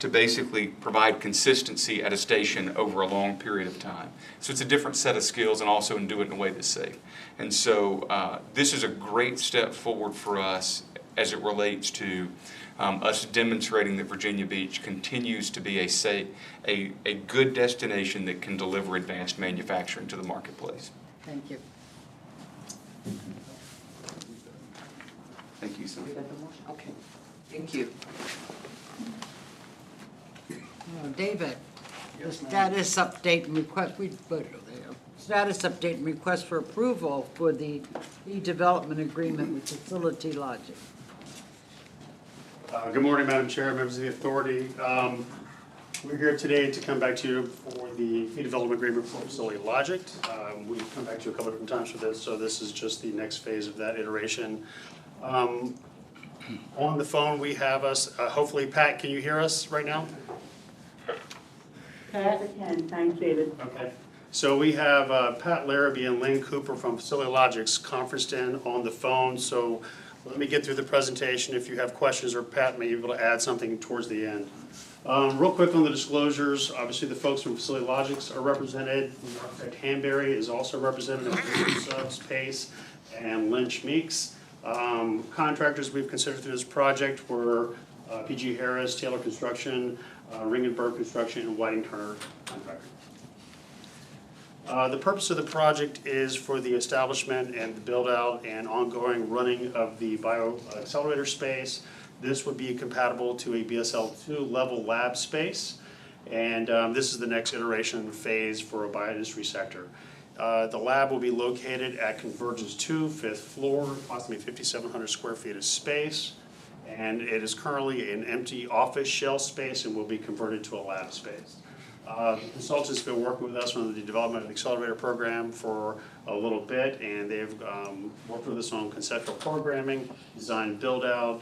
basically provide consistency at a station over a long period of time. So it's a different set of skills, and also do it in a way that's safe. And so this is a great step forward for us as it relates to us demonstrating that Virginia Beach continues to be a good destination that can deliver advanced manufacturing to the marketplace. Thank you. Thank you, Sam. You got the motion? Okay, thank you. David, the status update and request, we voted on that. Status update and request for approval for the redevelopment agreement with Facility Lodging. Good morning, Madam Chair, members of the authority. We're here today to come back to you for the fee development agreement for Facility Logic. We've come back to you a couple different times for this, so this is just the next phase of that iteration. On the phone, we have us, hopefully, Pat, can you hear us right now? Yes, I can. Thanks, David. Okay. So we have Pat Larrabee and Lynn Cooper from Facility Logics conferenced in on the phone. So let me get through the presentation. If you have questions, or Pat may be able to add something towards the end. Real quick on the disclosures, obviously the folks from Facility Logics are represented. Architect Hanberry is also represented, Subs, Pace, and Lynch Meeks. Contractors we've considered through this project were PG Harris, Taylor Construction, Ringenberg Construction, and Whiting Turner Contractor. The purpose of the project is for the establishment and the build-out and ongoing running of the bioaccelerator space. This would be compatible to a BSL-2 level lab space, and this is the next iteration phase for a bioindustry sector. The lab will be located at Convergence 2, 5th floor, approximately 5,700 square feet of space, and it is currently an empty office shell space and will be converted to a lab space. The consultants have been working with us on the development of the accelerator program for a little bit, and they've worked with us on conceptual programming, design build-out,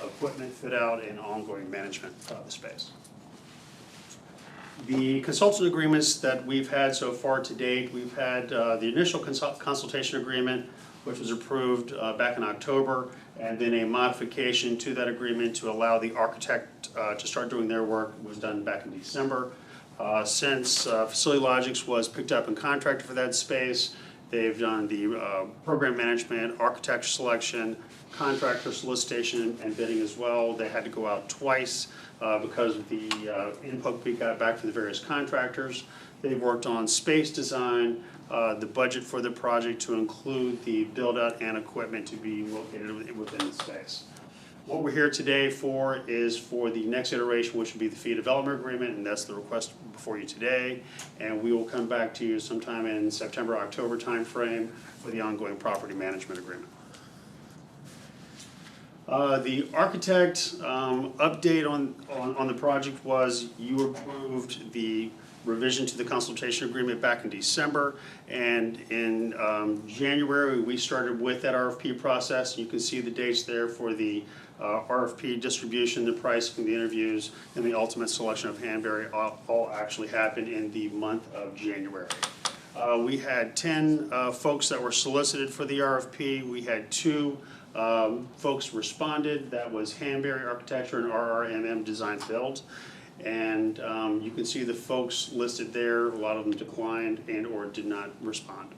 equipment fit-out, and ongoing management of the space. The consultant agreements that we've had so far to date, we've had the initial consultation agreement, which was approved back in October, and then a modification to that agreement to allow the architect to start doing their work was done back in December. Since Facility Logics was picked up and contracted for that space, they've done the program management, architecture selection, contractor solicitation, and bidding as well. They had to go out twice because of the input we got back from the various contractors. They've worked on space design, the budget for the project to include the build-out and equipment to be located within the space. What we're here today for is for the next iteration, which would be the fee development agreement, and that's the request before you today. And we will come back to you sometime in September, October timeframe for the ongoing property management agreement. The architect update on the project was you approved the revision to the consultation agreement back in December, and in January we started with that RFP process. You can see the dates there for the RFP distribution, the pricing, the interviews, and the ultimate selection of Hanberry all actually happened in the month of January. We had 10 folks that were solicited for the RFP. We had 2 folks responded. That was Hanberry Architecture and RRMM Design Build. And you can see the folks listed there. A lot of them declined and or did not respond.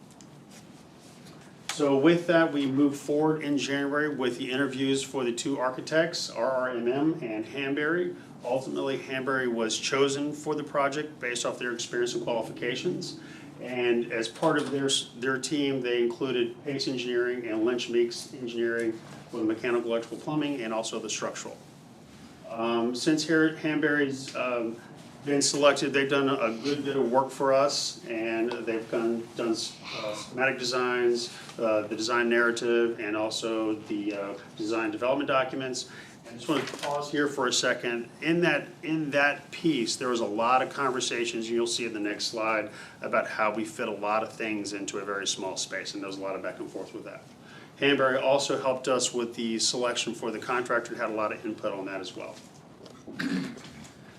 So with that, we moved forward in January with the interviews for the 2 architects, RRMM and Hanberry. Ultimately, Hanberry was chosen for the project based off their experience and qualifications. And as part of their team, they included Pace Engineering and Lynch Meeks Engineering for the mechanical, electrical, plumbing, and also the structural. Since Hanberry's been selected, they've done a good bit of work for us, and they've done schematic designs, the design narrative, and also the design development documents. I just want to pause here for a second. In that piece, there was a lot of conversations, and you'll see in the next slide, about how we fit a lot of things into a very small space, and there was a lot of back and forth with that. Hanberry also helped us with the selection for the contractor, had a lot of input on that as well.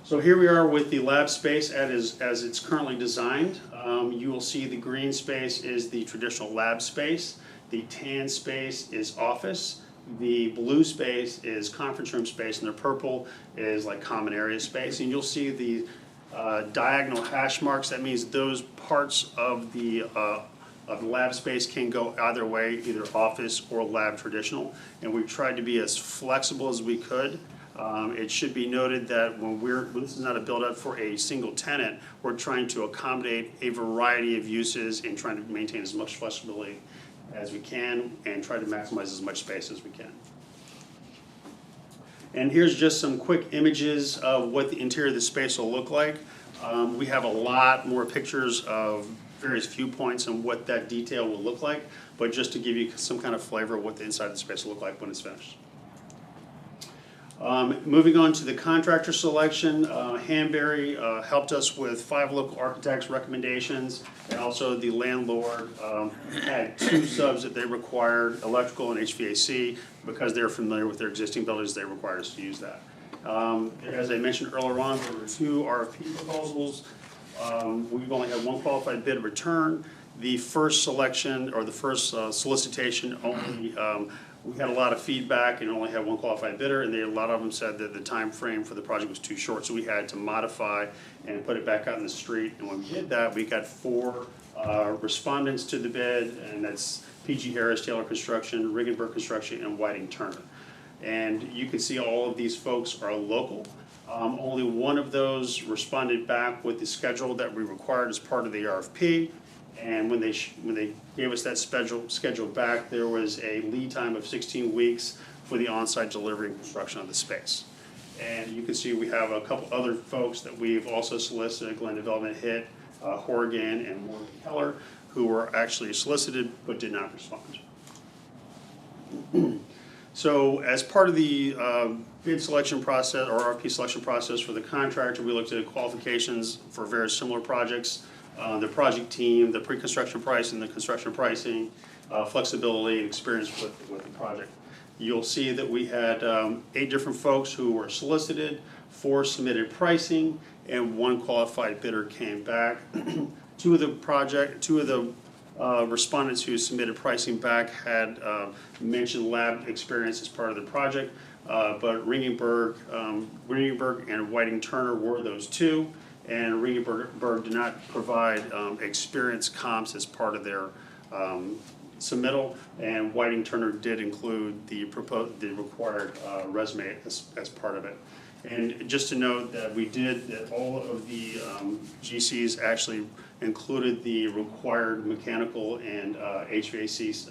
So here we are with the lab space as it's currently designed. You will see the green space is the traditional lab space. The tan space is office. The blue space is conference room space, and the purple is like common area space. And you'll see the diagonal hash marks. That means those parts of the lab space can go either way, either office or lab traditional. And we've tried to be as flexible as we could. It should be noted that when this is not a build-out for a single tenant, we're trying to accommodate a variety of uses and trying to maintain as much flexibility as we can and try to maximize as much space as we can. And here's just some quick images of what the interior of the space will look like. We have a lot more pictures of various viewpoints and what that detail will look like, but just to give you some kind of flavor of what the inside of the space will look like when it's finished. Moving on to the contractor selection, Hanbury helped us with 5 local architects' recommendations, and also the landlord had 2 subs that they required, electrical and HVAC, because they're familiar with their existing buildings, they required us to use that. As I mentioned earlier on, there were 2 RFP proposals. We've only had 1 qualified bid return. The first selection, or the first solicitation only, we had a lot of feedback and only had 1 qualified bidder, and a lot of them said that the time frame for the project was too short, so we had to modify and put it back out in the street. And when we did that, we got 4 respondents to the bid, and that's PG Harris, Taylor Construction, Riggenberg Construction, and Whiting Turner. And you can see all of these folks are local. Only 1 of those responded back with the schedule that we required as part of the RFP. And when they gave us that schedule back, there was a lead time of 16 weeks for the on-site delivery and construction of the space. And you can see we have a couple other folks that we've also solicited, Glen Development Hit, Horgan, and Morgan Keller, who were actually solicited but did not respond. So as part of the bid selection process, or RFP selection process for the contractor, we looked at qualifications for various similar projects. The project team, the pre-construction pricing, the construction pricing, flexibility and experience with the project. You'll see that we had 8 different folks who were solicited, 4 submitted pricing, and 1 qualified bidder came back. 2 of the respondents who submitted pricing back had mentioned lab experience as part of the project, but Ringenberg and Whiting Turner were those 2. And Ringenberg did not provide experience comps as part of their submittal, and Whiting Turner did include the required resume as part of it. And just to note that that all of the GCs actually included the required mechanical and HVAC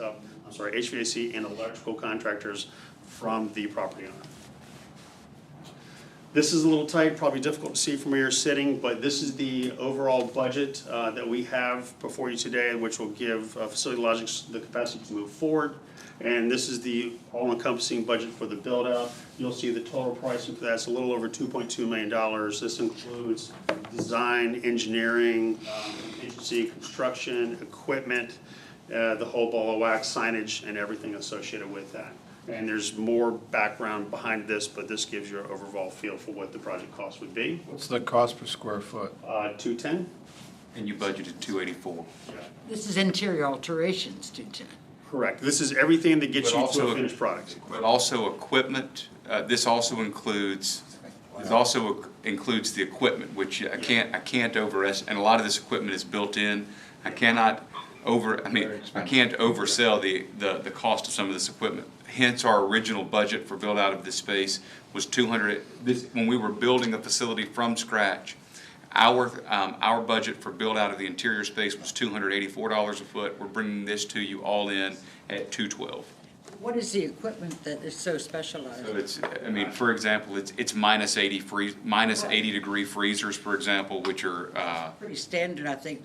and electrical contractors from the property owner. This is a little tight, probably difficult to see from where you're sitting, but this is the overall budget that we have before you today, which will give Facility Logics the capacity to move forward. And this is the all-encompassing budget for the build-out. You'll see the total pricing for that's a little over $2.2 million. This includes design, engineering, contingency, construction, equipment, the whole ball of wax, signage, and everything associated with that. And there's more background behind this, but this gives you an overall feel for what the project cost would be. What's the cost per square foot? $210. And you budgeted $284. This is interior alterations, 210. Correct. This is everything that gets But you to also- a finished product. But also equipment, this also includes the equipment, which I can't overestimate, and a lot of this equipment is built in. I can't oversell the cost of some of this equipment. Hence, our original budget for build out of this space was when we were building a facility from scratch, our budget for build out of the interior space was $284 a foot. We're bringing this to you all in at $212. What is the equipment that is so specialized? So for example, it's minus 80 degree freezers, for example, which are, Pretty standard, I think.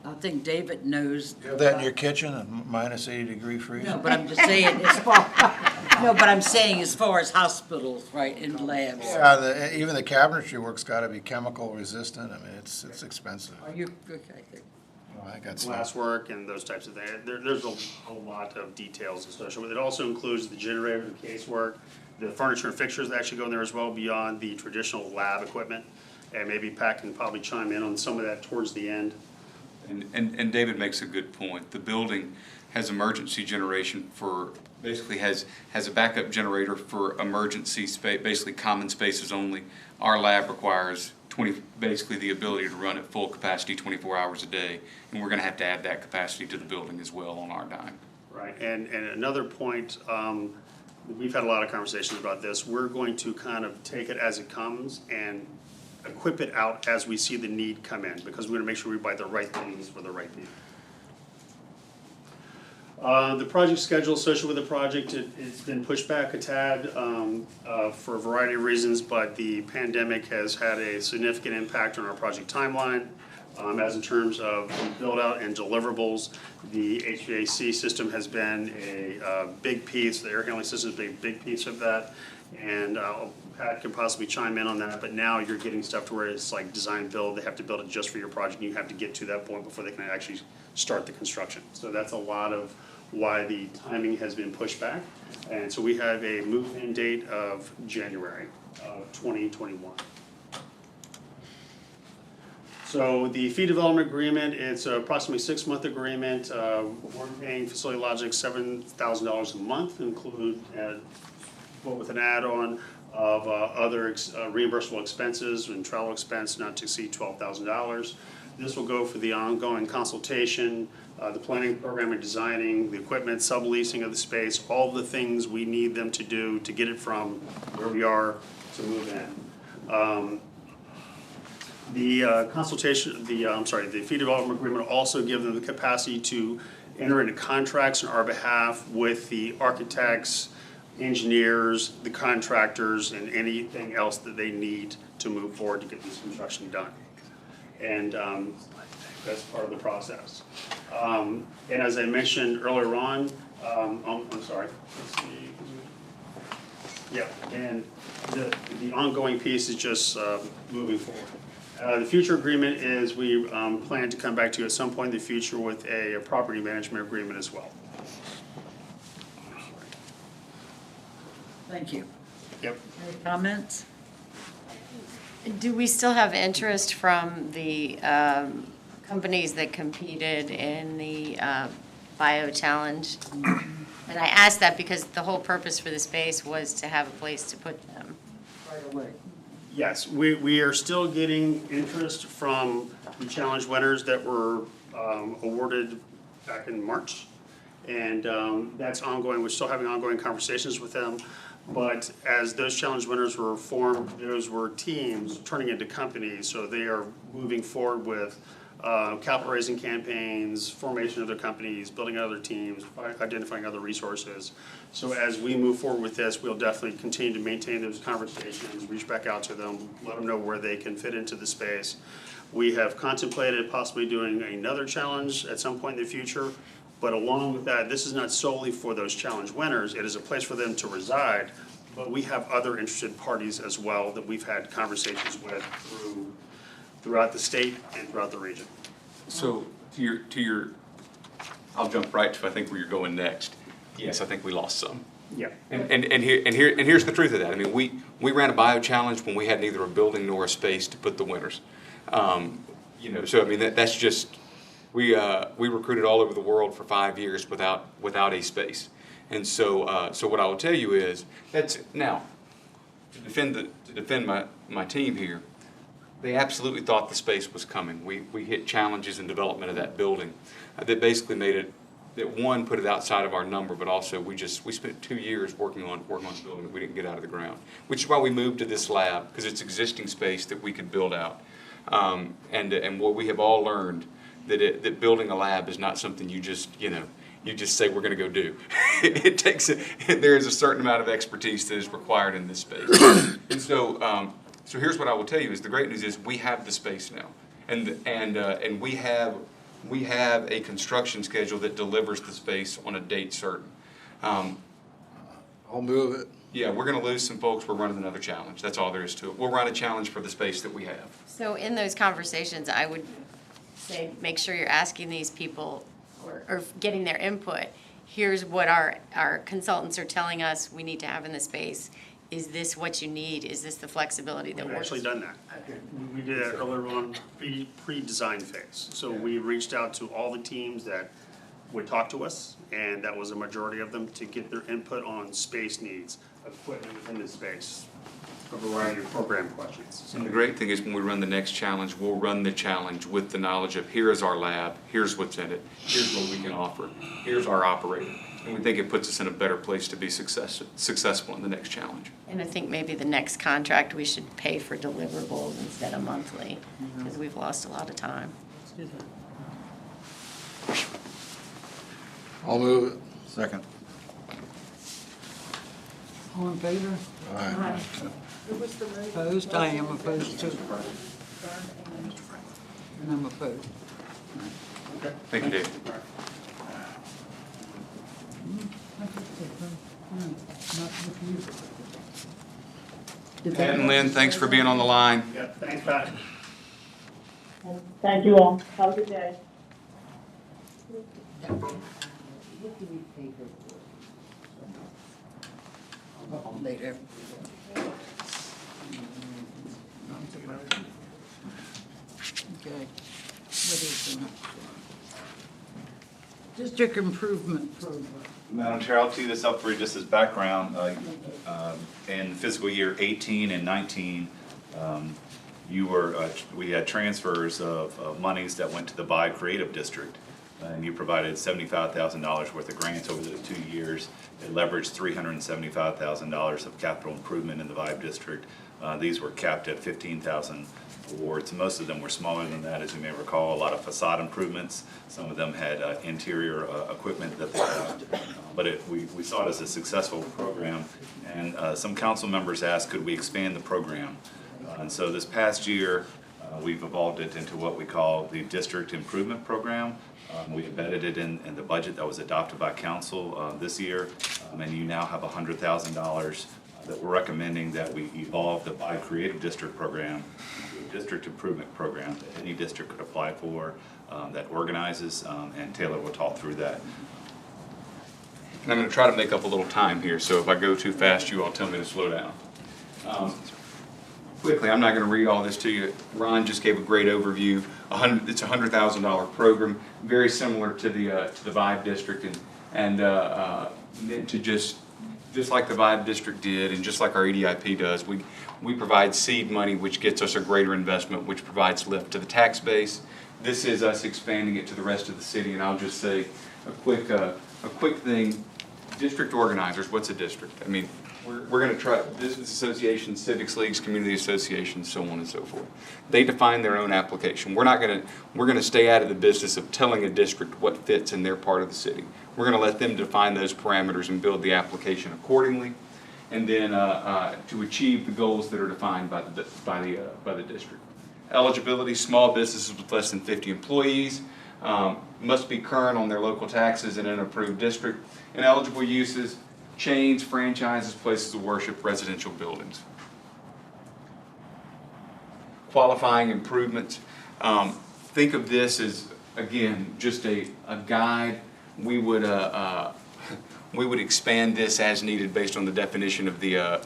I think David knows. You have that in your kitchen, a minus 80-degree freezer? No, but I'm just saying as far as hospitals, right, and labs. Yeah, even the cabinetry work's gotta be chemical resistant. I mean, it's expensive. Are you, okay. Oh, I got some. Glass work and those types of things. There's a lot of details associated with it. It also includes the generator, the casework, the furniture and fixtures that actually go in there as well beyond the traditional lab equipment. And maybe Pat can probably chime in on some of that towards the end. and David makes a good point. The building has emergency generation basically has a backup generator for emergency space, basically common spaces only. Our lab requires basically the ability to run at full capacity 24 hours a day, and we're gonna have to add that capacity to the building as well on our dime. Right, and another point, we've had a lot of conversations about this. We're going to kind of take it as it comes and equip it out as we see the need come in, because we're gonna make sure we buy the right things for the right need. The project schedule associated with the project, it's been pushed back a tad for a variety of reasons, but the pandemic has had a significant impact on our project timeline. As in terms of build out and deliverables, the HVAC system has been a big piece, the air handling system has been a big piece of that. And Pat can possibly chime in on that, but now you're getting stuff to where it's like design build, they have to build it just for your project, and you have to get to that point before they can actually start the construction. So that's a lot of why the timing has been pushed back. And so we have a move-in date of January of 2021. So the fee development agreement, it's approximately 6-month agreement. We're paying Facility Logic $7,000 a month, with an add-on of other reimbursable expenses and travel expense not to exceed $12,000. This will go for the ongoing consultation, the planning, programming, designing, the equipment, subleasing of the space, all the things we need them to do to get it from where we are to move in. The consultation, the fee development agreement will also give them the capacity to enter into contracts on our behalf with the architects, engineers, the contractors, and anything else that they need to move forward to get this construction done. And that's part of the process. And as I mentioned earlier on, I'm sorry, let's see. Yeah, and the ongoing piece is just moving forward. The future agreement is we plan to come back to you at some point in the future with a property management agreement as well. Thank you. Yep. Any comments? Do we still have interest from the companies that competed in the bio challenge? And I asked that because the whole purpose for the space was to have a place to put them. Right away. Yes, we are still getting interest from the challenge winners that were awarded back in March. And that's ongoing. We're still having ongoing conversations with them. But as those challenge winners were formed, those were teams turning into companies. So they are moving forward with capital raising campaigns, formation of their companies, building other teams, identifying other resources. So as we move forward with this, we'll definitely continue to maintain those conversations, reach back out to them, let them know where they can fit into the space. We have contemplated possibly doing another challenge at some point in the future. But along with that, this is not solely for those challenge winners. It is a place for them to reside. But we have other interested parties as well that we've had conversations with throughout the state and throughout the region. So to your, I'll jump right to I think where you're going next. Yes, I think we lost some. Yeah. And here's the truth of that. I mean, we ran a bio challenge when we had neither a building nor a space to put the winners. So I mean that's just. We recruited all over the world for 5 years without a space, and so what I will tell you is that's now to defend my team here. They absolutely thought the space was coming. We hit challenges in development of that building that basically made it that one put it outside of our number, but also we spent 2 years working on the building that we didn't get out of the ground, which is why we moved to this lab because it's existing space that we could build out, and what we have all learned. That building a lab is not something you just say we're going to go do. It takes there is a certain amount of expertise that is required in this space. And so here's what I will tell you is the great news is we have the space now, and we have a construction schedule that delivers the space on a date certain. I'll move it. Yeah, we're going to lose some folks. We're running another challenge. That's all there is to it. We'll run a challenge for the space that we have. So in those conversations, I would say, make sure you're asking these people or getting their input. Here's what our consultants are telling us we need to have in the space. Is this what you need? Is this the flexibility that We've works? actually done that. We did that earlier on, pre-design phase. So we reached out to all the teams that would talk to us, and that was a majority of them, to get their input on space needs, equipment within the space, a variety of program questions. And the great thing is when we run the next challenge, we'll run the challenge with the knowledge of here is our lab, here's what's in it, here's what we can offer, here's our operator. And we think it puts us in a better place to be successful in the next challenge. And I think maybe the next contract, we should pay for deliverables instead of monthly, because we've lost a lot of time. Let's do that. I'll move it. Second. All in favor? Aye. Opposed? I am opposed too. And I'm opposed. Thank you, Dave. Pat and Lynn, thanks for being on the line. Yeah, thanks, Pat. Thank you all. Have a good day. What do we pay her for? Later. Okay, what is the next one? District Improvement Program. Madam Chair, I'll tee this up for you just as background. In fiscal year 18 and 19, we had transfers of monies that went to the Vibe Creative District. And you provided $75,000 worth of grants over those 2 years. It leveraged $375,000 of capital improvement in the Vibe District. These were capped at 15,000 awards. Most of them were smaller than that, as you may recall. A lot of facade improvements. Some of them had interior equipment that they had. But we saw it as a successful program. And some council members asked, could we expand the program? And so this past year, we've evolved it into what we call the District Improvement Program. We embedded it in the budget that was adopted by council this year. And you now have $100,000 that we're recommending that we evolve the Vibe Creative District program into a district improvement program that any district could apply for, that organizes, and Taylor will talk through that. And I'm going to try to make up a little time here, so if I go too fast, you all tell me to slow down. Quickly, I'm not going to read all this to you. Ron just gave a great overview. It's a $100,000 program, very similar to the Vibe District, and to just like the Vibe District did, and just like our EDIP does, we provide seed money, which gets us a greater investment, which provides lift to the tax base. This is us expanding it to the rest of the city, and I'll just say a quick thing. District organizers, what's a district? I mean, we're going to try business associations, civics leagues, community associations, so on and so forth. They define their own application. We're going to stay out of the business of telling a district what fits in their part of the city. We're going to let them define those parameters and build the application accordingly, and then to achieve the goals that are defined by the district. Eligibility: small businesses with less than 50 employees must be current on their local taxes in an approved district. And eligible uses: chains, franchises, places of worship, residential buildings. Qualifying improvements. Think of this as, again, just a guide. We would expand this as needed based on the definition of the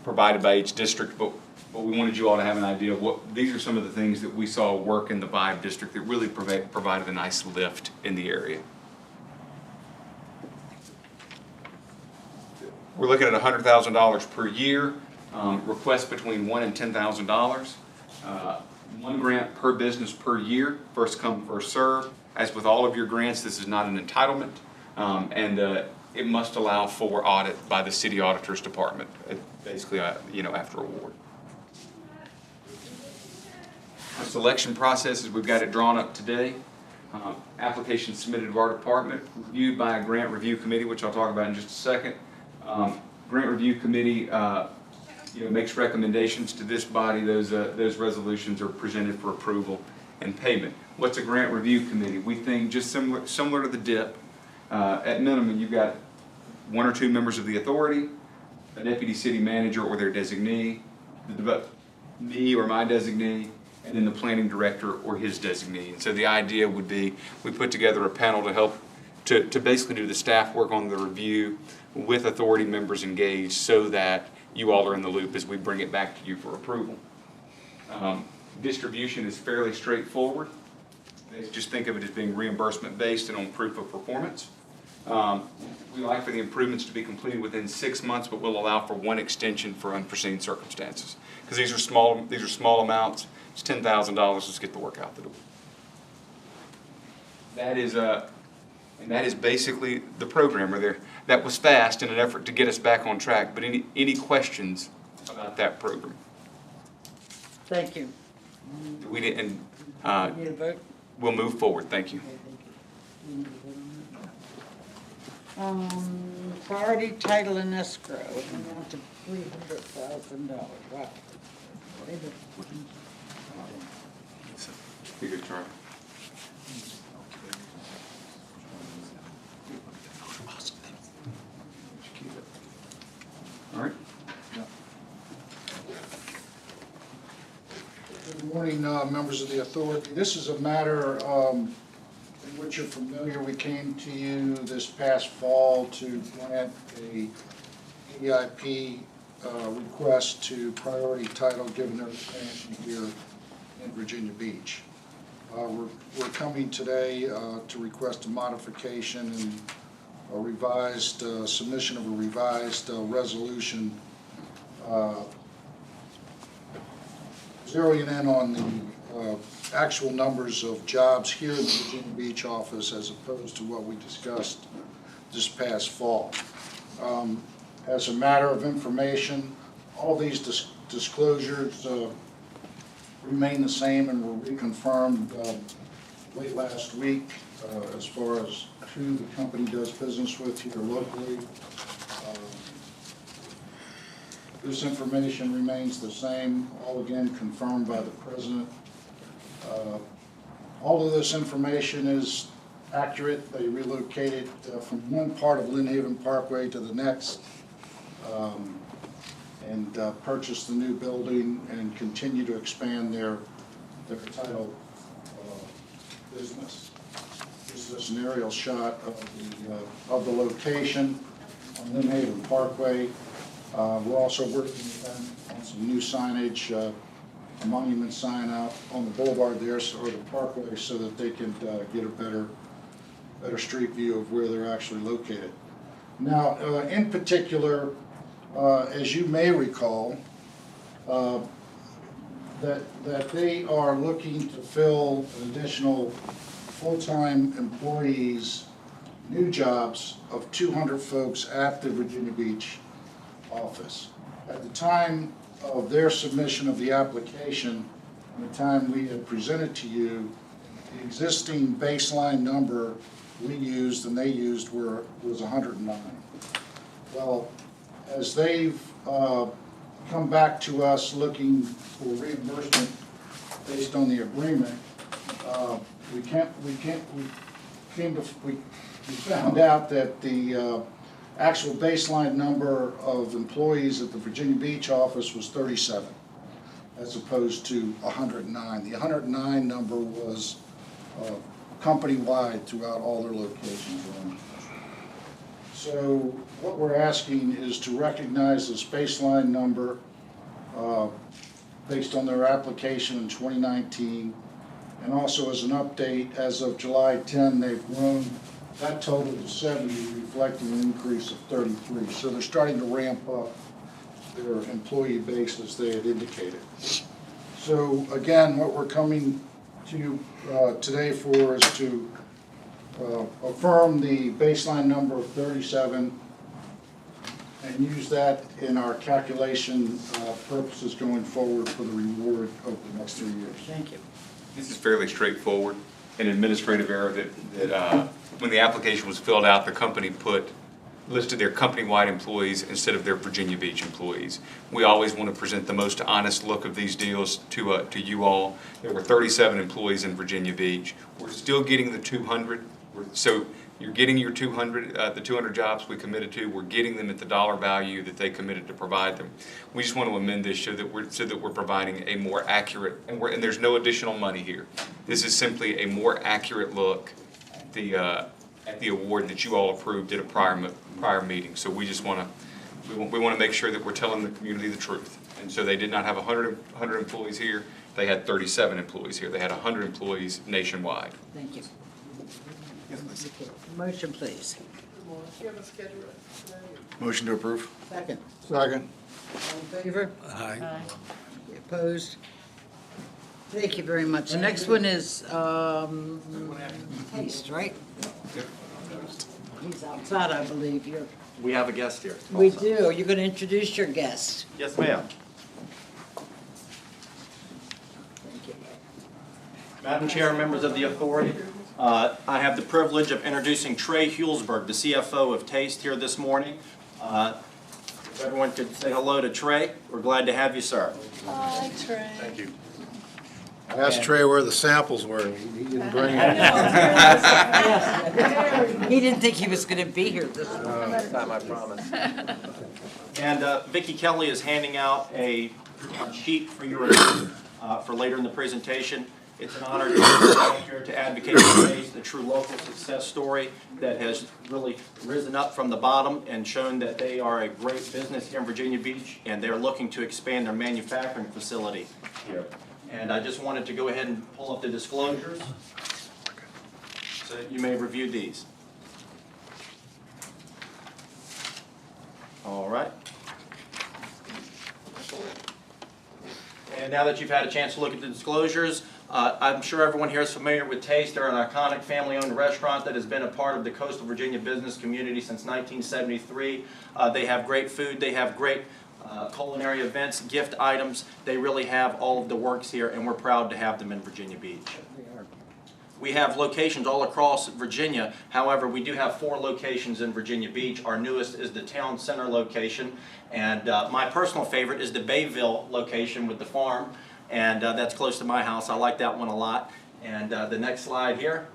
provided by each district, but we wanted you all to have an idea of what these are some of the things that we saw work in the Vibe District that really provided a nice lift in the area. We're looking at $100,000 per year. Requests between $1,000 and $10,000. One grant per business per year. First come, first serve. As with all of your grants, this is not an entitlement, and it must allow for audit by the city auditor's department. Basically, after award. Our selection process is we've got it drawn up today. Application submitted to our department, reviewed by a grant review committee, which I'll talk about in just a second. Grant review committee makes recommendations to this body. Those resolutions are presented for approval and payment. What's a grant review committee? We think just similar to the DIP. At minimum, you've got 1 or 2 members of the authority, a deputy city manager or their designee, me or my designee, and then the planning director or his designee. And so the idea would be we put together a panel to help to basically do the staff work on the review with authority members engaged so that you all are in the loop as we bring it back to you for approval. Distribution is fairly straightforward. Just think of it as being reimbursement based and on proof of performance. We like for the improvements to be completed within 6 months, but we'll allow for 1 extension for unforeseen circumstances. Because these are small amounts. It's $10,000. Let's get the work out the door. That is basically the program. That was fast in an effort to get us back on track. But any questions about that program? Thank you. We didn't. Need a vote? We'll move forward. Thank you. Priority title and escrow, amount to $300,000. Wow. Be good, Charlie. All right. Good morning, members of the authority. This is a matter in which you're familiar. We came to you this past fall to grant a EIP request to Priority Title given their expansion here in Virginia Beach. We're coming today to request a modification and a revised submission of a revised resolution zeroing in on the actual numbers of jobs here in the Virginia Beach office as opposed to what we discussed this past fall. As a matter of information, all these disclosures remain the same and were reconfirmed late last week as far as who the company does business with here locally. This information remains the same, all again confirmed by the President. All of this information is accurate. They relocated from one part of Lynn Haven Parkway to the next and purchased the new building and continue to expand their title business. This is an aerial shot of the location on Lynn Haven Parkway. We're also working with them on some new signage, a monument sign out on the boulevard there, or the parkway, so that they can get a better street view of where they're actually located. Now, in particular, as you may recall, that they are looking to fill additional full-time employees, new jobs of 200 folks at the Virginia Beach office. At the time of their submission of the application, and the time we had presented to you, the existing baseline number we used and they used was 109. Well, as they've come back to us looking for reimbursement based on the agreement, we found out that the actual baseline number of employees at the Virginia Beach office was 37, as opposed to 109. The 109 number was company-wide throughout all their locations around the country. So what we're asking is to recognize this baseline number based on their application in 2019, and also as an update, as of July 10, they've grown that total to 70, reflecting an increase of 33. So they're starting to ramp up their employee base as they had indicated. So again, what we're coming to you today for is to affirm the baseline number of 37 and use that in our calculation purposes going forward for the reward over the next 3 years. Thank you. This is fairly straightforward. An administrative error that when the application was filled out, the company listed their company-wide employees instead of their Virginia Beach employees. We always want to present the most honest look of these deals to you all. There were 37 employees in Virginia Beach. We're still getting the 200. So you're getting your 200, the 200 jobs we committed to. We're getting them at the dollar value that they committed to provide them. We just want to amend this so that we're providing a more accurate, and there's no additional money here. This is simply a more accurate look at the award that you all approved at a prior meeting. So we just want to make sure that we're telling the community the truth. And so they did not have 100 employees here. They had 37 employees here. They had 100 employees nationwide. Thank you. Motion, please. Motion to approve. Second. Second. All in favor? Aye. Opposed? Thank you very much. The next one is Taste, right? He's outside, I believe. We have a guest here. We do. You're going to introduce your guest. Yes, ma'am. Thank you. Madam Chair, members of the authority, I have the privilege of introducing Trey Hulsberg, the CFO of Taste, here this morning. If everyone could say hello to Trey, we're glad to have you, sir. Hi, Trey. Thank you. I asked Trey where the samples were, he didn't bring it. He didn't think he was gonna be here this morning. Next time, I promise. And Vicki Kelly is handing out a sheet for your review for later in the presentation. It's an honor to be here to advocate for Taste, a true local success story that has really risen up from the bottom and shown that they are a great business here in Virginia Beach, and they're looking to expand their manufacturing facility here. And I just wanted to go ahead and pull up the disclosures so that you may review these. All right. And now that you've had a chance to look at the disclosures, I'm sure everyone here is familiar with Taste. They're an iconic family-owned restaurant that has been a part of the coastal Virginia business community since 1973. They have great food. They have great culinary events, gift items. They really have all of the works here, and we're proud to have them in Virginia Beach. We have locations all across Virginia. However, we do have 4 locations in Virginia Beach. Our newest is the Town Center location, and my personal favorite is the Bayville location with the farm, and that's close to my house. I like that one a lot. And the next slide here.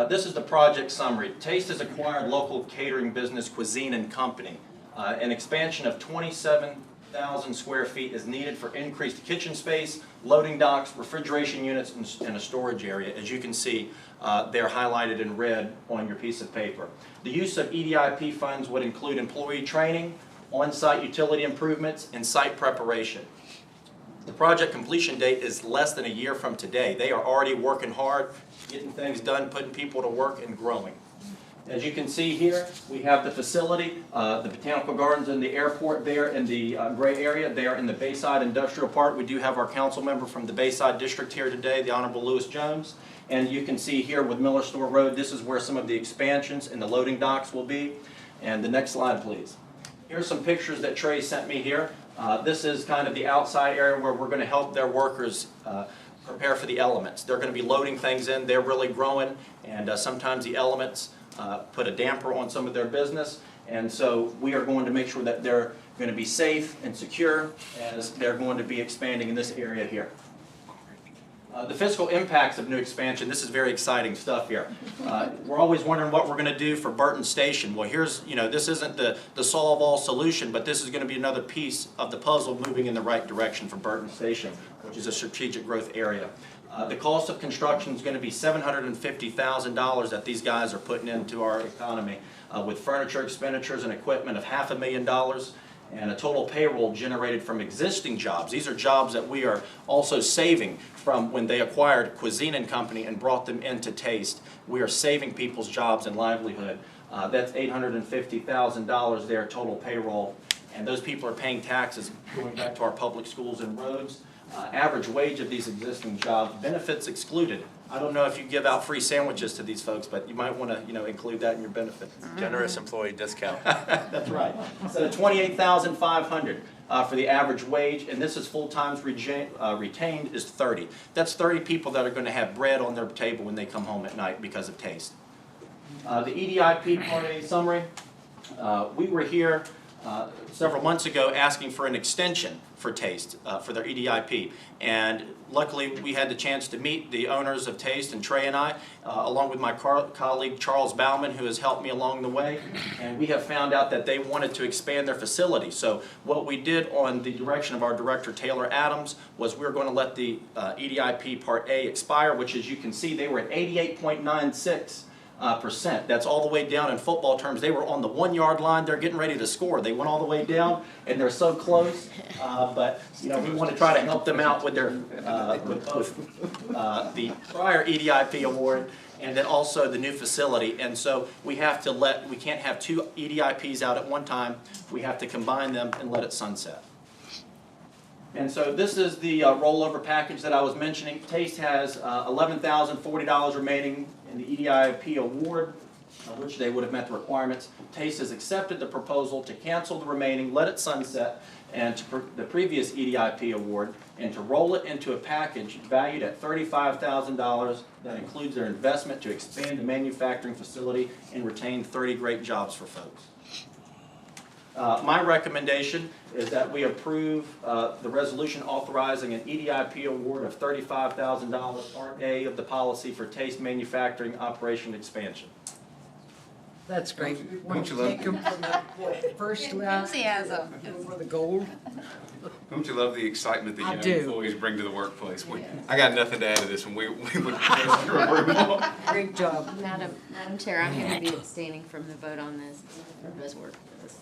This is the project summary. Taste has acquired local catering business Cuisine and Company. An expansion of 27,000 square feet is needed for increased kitchen space, loading docks, refrigeration units, and a storage area. As you can see, they're highlighted in red on your piece of paper. The use of EDIP funds would include employee training, on-site utility improvements, and site preparation. The project completion date is less than a year from today. They are already working hard, getting things done, putting people to work, and growing. As you can see here, we have the facility, the Botanical Gardens and the airport there in the gray area. They are in the Bayside Industrial Park. We do have our council member from the Bayside District here today, the Honorable Lewis Jones. And you can see here with Miller Store Road, this is where some of the expansions and the loading docks will be. And the next slide, please. Here's some pictures that Trey sent me here. This is kind of the outside area where we're going to help their workers prepare for the elements. They're going to be loading things in. They're really growing, and sometimes the elements put a damper on some of their business. And so we are going to make sure that they're going to be safe and secure as they're going to be expanding in this area here. The fiscal impacts of new expansion, this is very exciting stuff here. We're always wondering what we're going to do for Burton Station. Well, here's, this isn't the solve-all solution, but this is going to be another piece of the puzzle moving in the right direction for Burton Station, which is a strategic growth area. The cost of construction is going to be $750,000 that these guys are putting into our economy, with furniture expenditures and equipment of $500,000. And a total payroll generated from existing jobs. These are jobs that we are also saving from when they acquired Cuisine and Company and brought them into Taste. We are saving people's jobs and livelihood. That's $850,000 there, total payroll. And those people are paying taxes going back to our public schools and roads. Average wage of these existing jobs, benefits excluded. I don't know if you give out free sandwiches to these folks, but you might want to, include that in your benefits. Generous employee discount. That's right. So $28,500 for the average wage, and this is full-time retained is 30. That's 30 people that are going to have bread on their table when they come home at night because of Taste. The EDIP Part A summary. We were here several months ago asking for an extension for Taste, for their EDIP. And luckily, we had the chance to meet the owners of Taste, and Trey and I, along with my colleague Charles Bauman, who has helped me along the way. And we have found out that they wanted to expand their facility. So what we did on the direction of our director, Taylor Adams, was we were going to let the EDIP Part A expire, which, as you can see, they were at 88.96%. That's all the way down in football terms. They were on the 1 yard line. They're getting ready to score. They went all the way down, and they're so close. But we want to try to help them out with their with both the prior EDIP award and then also the new facility. And so we have to we can't have 2 EDIPs out at one time. We have to combine them and let it sunset. And so this is the rollover package that I was mentioning. Taste has $11,040 remaining in the EDIP award, which they would have met the requirements. Taste has accepted the proposal to cancel the remaining, let it sunset, and to the previous EDIP award, and to roll it into a package valued at $35,000 that includes their investment to expand the manufacturing facility and retain 30 great jobs for folks. My recommendation is that we approve the resolution authorizing an EDIP award of $35,000, Part A of the policy for Taste Manufacturing Operation Expansion. That's great. Don't you love- Take 'em from the first last Enthusiasm. for the gold. Don't you love the excitement that I young do. employees bring to the workplace? I got nothing to add to this one. We would ask your approval. Great job. Madam Chair, I'm going to be abstaining from the vote on this. It does work for this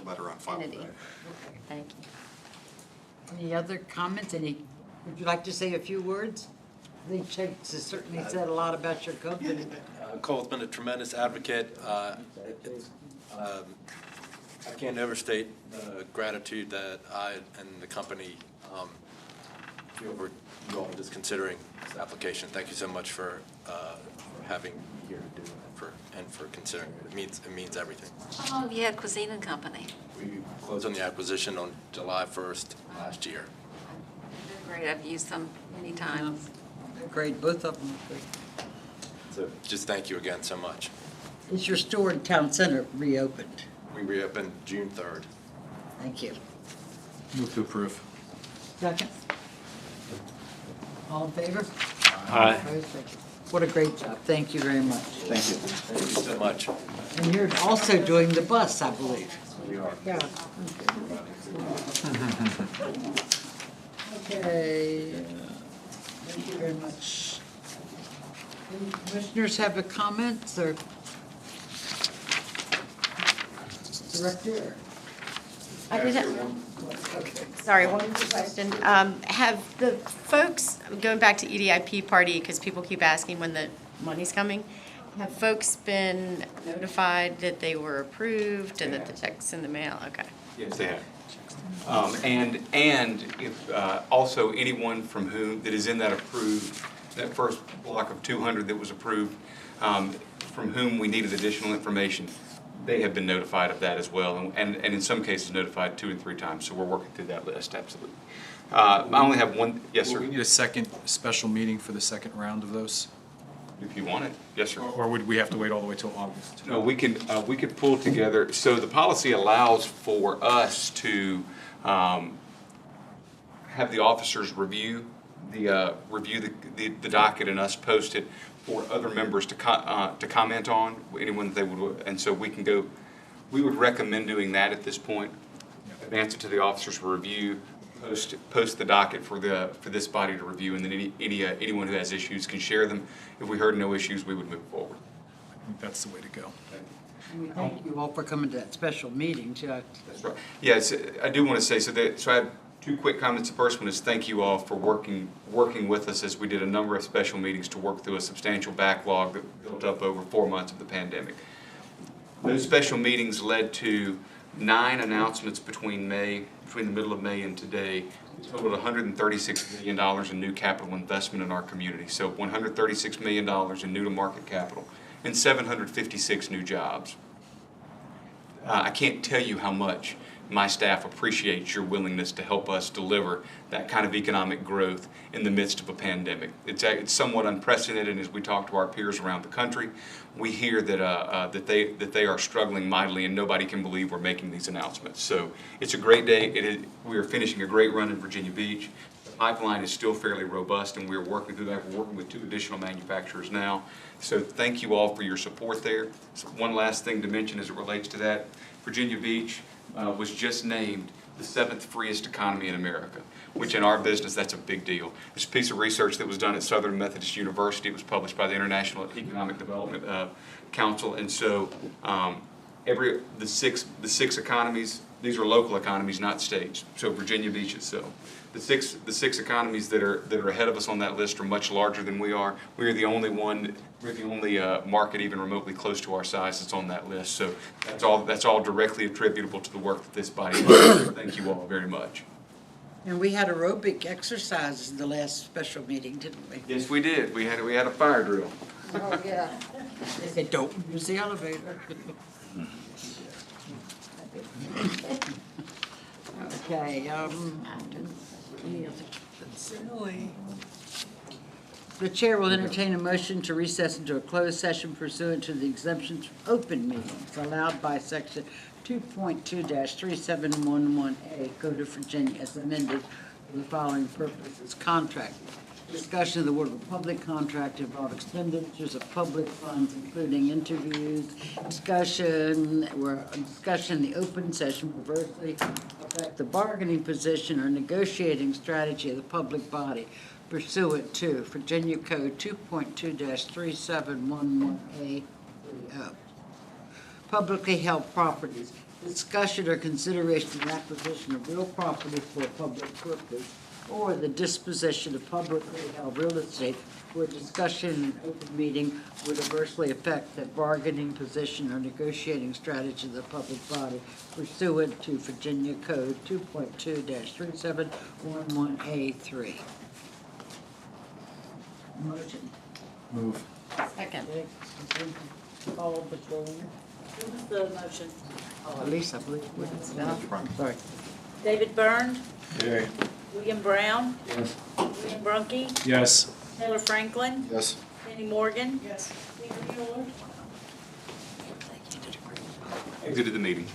Letter on file. entity. Thank you. Any other comments? Would you like to say a few words? I think Chuck's has certainly said a lot about your company. Cole's been a tremendous advocate. I can't overstate the gratitude that I and the company feel for you all just considering this application. Thank you so much for having me here to do it and for considering it. It means everything. How long have you had Cuisine and Company? We closed on the acquisition on July 1st last year. They're great, I've used them many times. They're great, both of them. So just thank you again so much. Is your store in Town Center reopened? We reopened June 3rd. Thank you. Move to approve. Second? All in favor? Aye. Opposed? Thank you. What a great job. Thank you very much. Thank you. Thank you so much. And you're also doing the bus, I believe. We are. Yeah. Okay. Thank you very much. Any commissioners have a comment, or? Director? I did have, sorry, one quick question. Have the folks, going back to EDIP Part E, because people keep asking when the money's coming, have folks been notified that they were approved and that the check's in the mail? Okay. Yes, they have. And if, also anyone from whom, that is in that approved, that first block of 200 that was approved, from whom we needed additional information, they have been notified of that as well, and in some cases notified 2 and 3 times, so we're working through that list, absolutely. I only have one, yes, Will sir, we need a second special meeting for the second round of those? if you want it, yes, sir. Or would we have to wait all the way till August? No, we could pull together, so the policy allows for us to have the officers review the docket and us post it for other members to comment on, anyone that they would, and so we can go, we would recommend doing that at this point. Advance it to the officers for review, post the docket for this body to review, and then anyone who has issues can share them. If we heard no issues, we would move forward. I think that's the way to go. We thank you all for coming to that special meeting, Chuck. That's right. Yes, I do want to say, so I have 2 quick comments. The first one is thank you all for working with us as we did a number of special meetings to work through a substantial backlog that built up over 4 months of the pandemic. Those special meetings led to 9 announcements between the middle of May and today, totaled $136 million in new capital investment in our community. So $136 million in new to market capital and 756 new jobs. I can't tell you how much my staff appreciates your willingness to help us deliver that kind of economic growth in the midst of a pandemic. It's somewhat unprecedented as we talk to our peers around the country. We hear that they are struggling mightily, and nobody can believe we're making these announcements. So it's a great day. We are finishing a great run in Virginia Beach. The pipeline is still fairly robust, and we're working through that. We're working with 2 additional manufacturers now. So thank you all for your support there. So one last thing to mention as it relates to that, Virginia Beach was just named the 7th freest economy in America, which in our business, that's a big deal. There's a piece of research that was done at Southern Methodist University. It was published by the International Economic Development Council. And so the six economies, these are local economies, not states. So Virginia Beach itself. The six economies that are ahead of us on that list are much larger than we are. We're the only market even remotely close to our size that's on that list. So that's all directly attributable to the work that this body does. Thank you all very much. And we had aerobic exercises in the last special meeting, didn't we? Yes, we did. We had a fire drill. Oh, yeah. They said, don't use the elevator. Okay, any other? Really? The chair will entertain a motion to recess into a closed session pursuant to the exemptions from open meetings allowed by section 2.2-3711A Code of Virginia as amended for the following purposes. Contract. Discussion of the word of public contract involve expenditures of public funds, including interviews, discussion, where a discussion in the open session will adversely affect the bargaining position or negotiating strategy of the public body pursuant to Virginia Code 2.2-3711A. Publicly held properties. Discussion or consideration of acquisition of real property for a public purpose or the disposition of publicly held real estate where discussion in an open meeting would adversely affect the bargaining position or negotiating strategy of the public body pursuant to Virginia Code 2.2-3711A3. Motion. Move. Second. Call the roll. Who was the motion? Oh, Lisa, I believe. Sorry. David Byrne, Yay. William Brown, Yes. William Brunke, Yes. Taylor Franklin, Yes. Penny Morgan. Yes. Peter Mueller. Exited the meeting.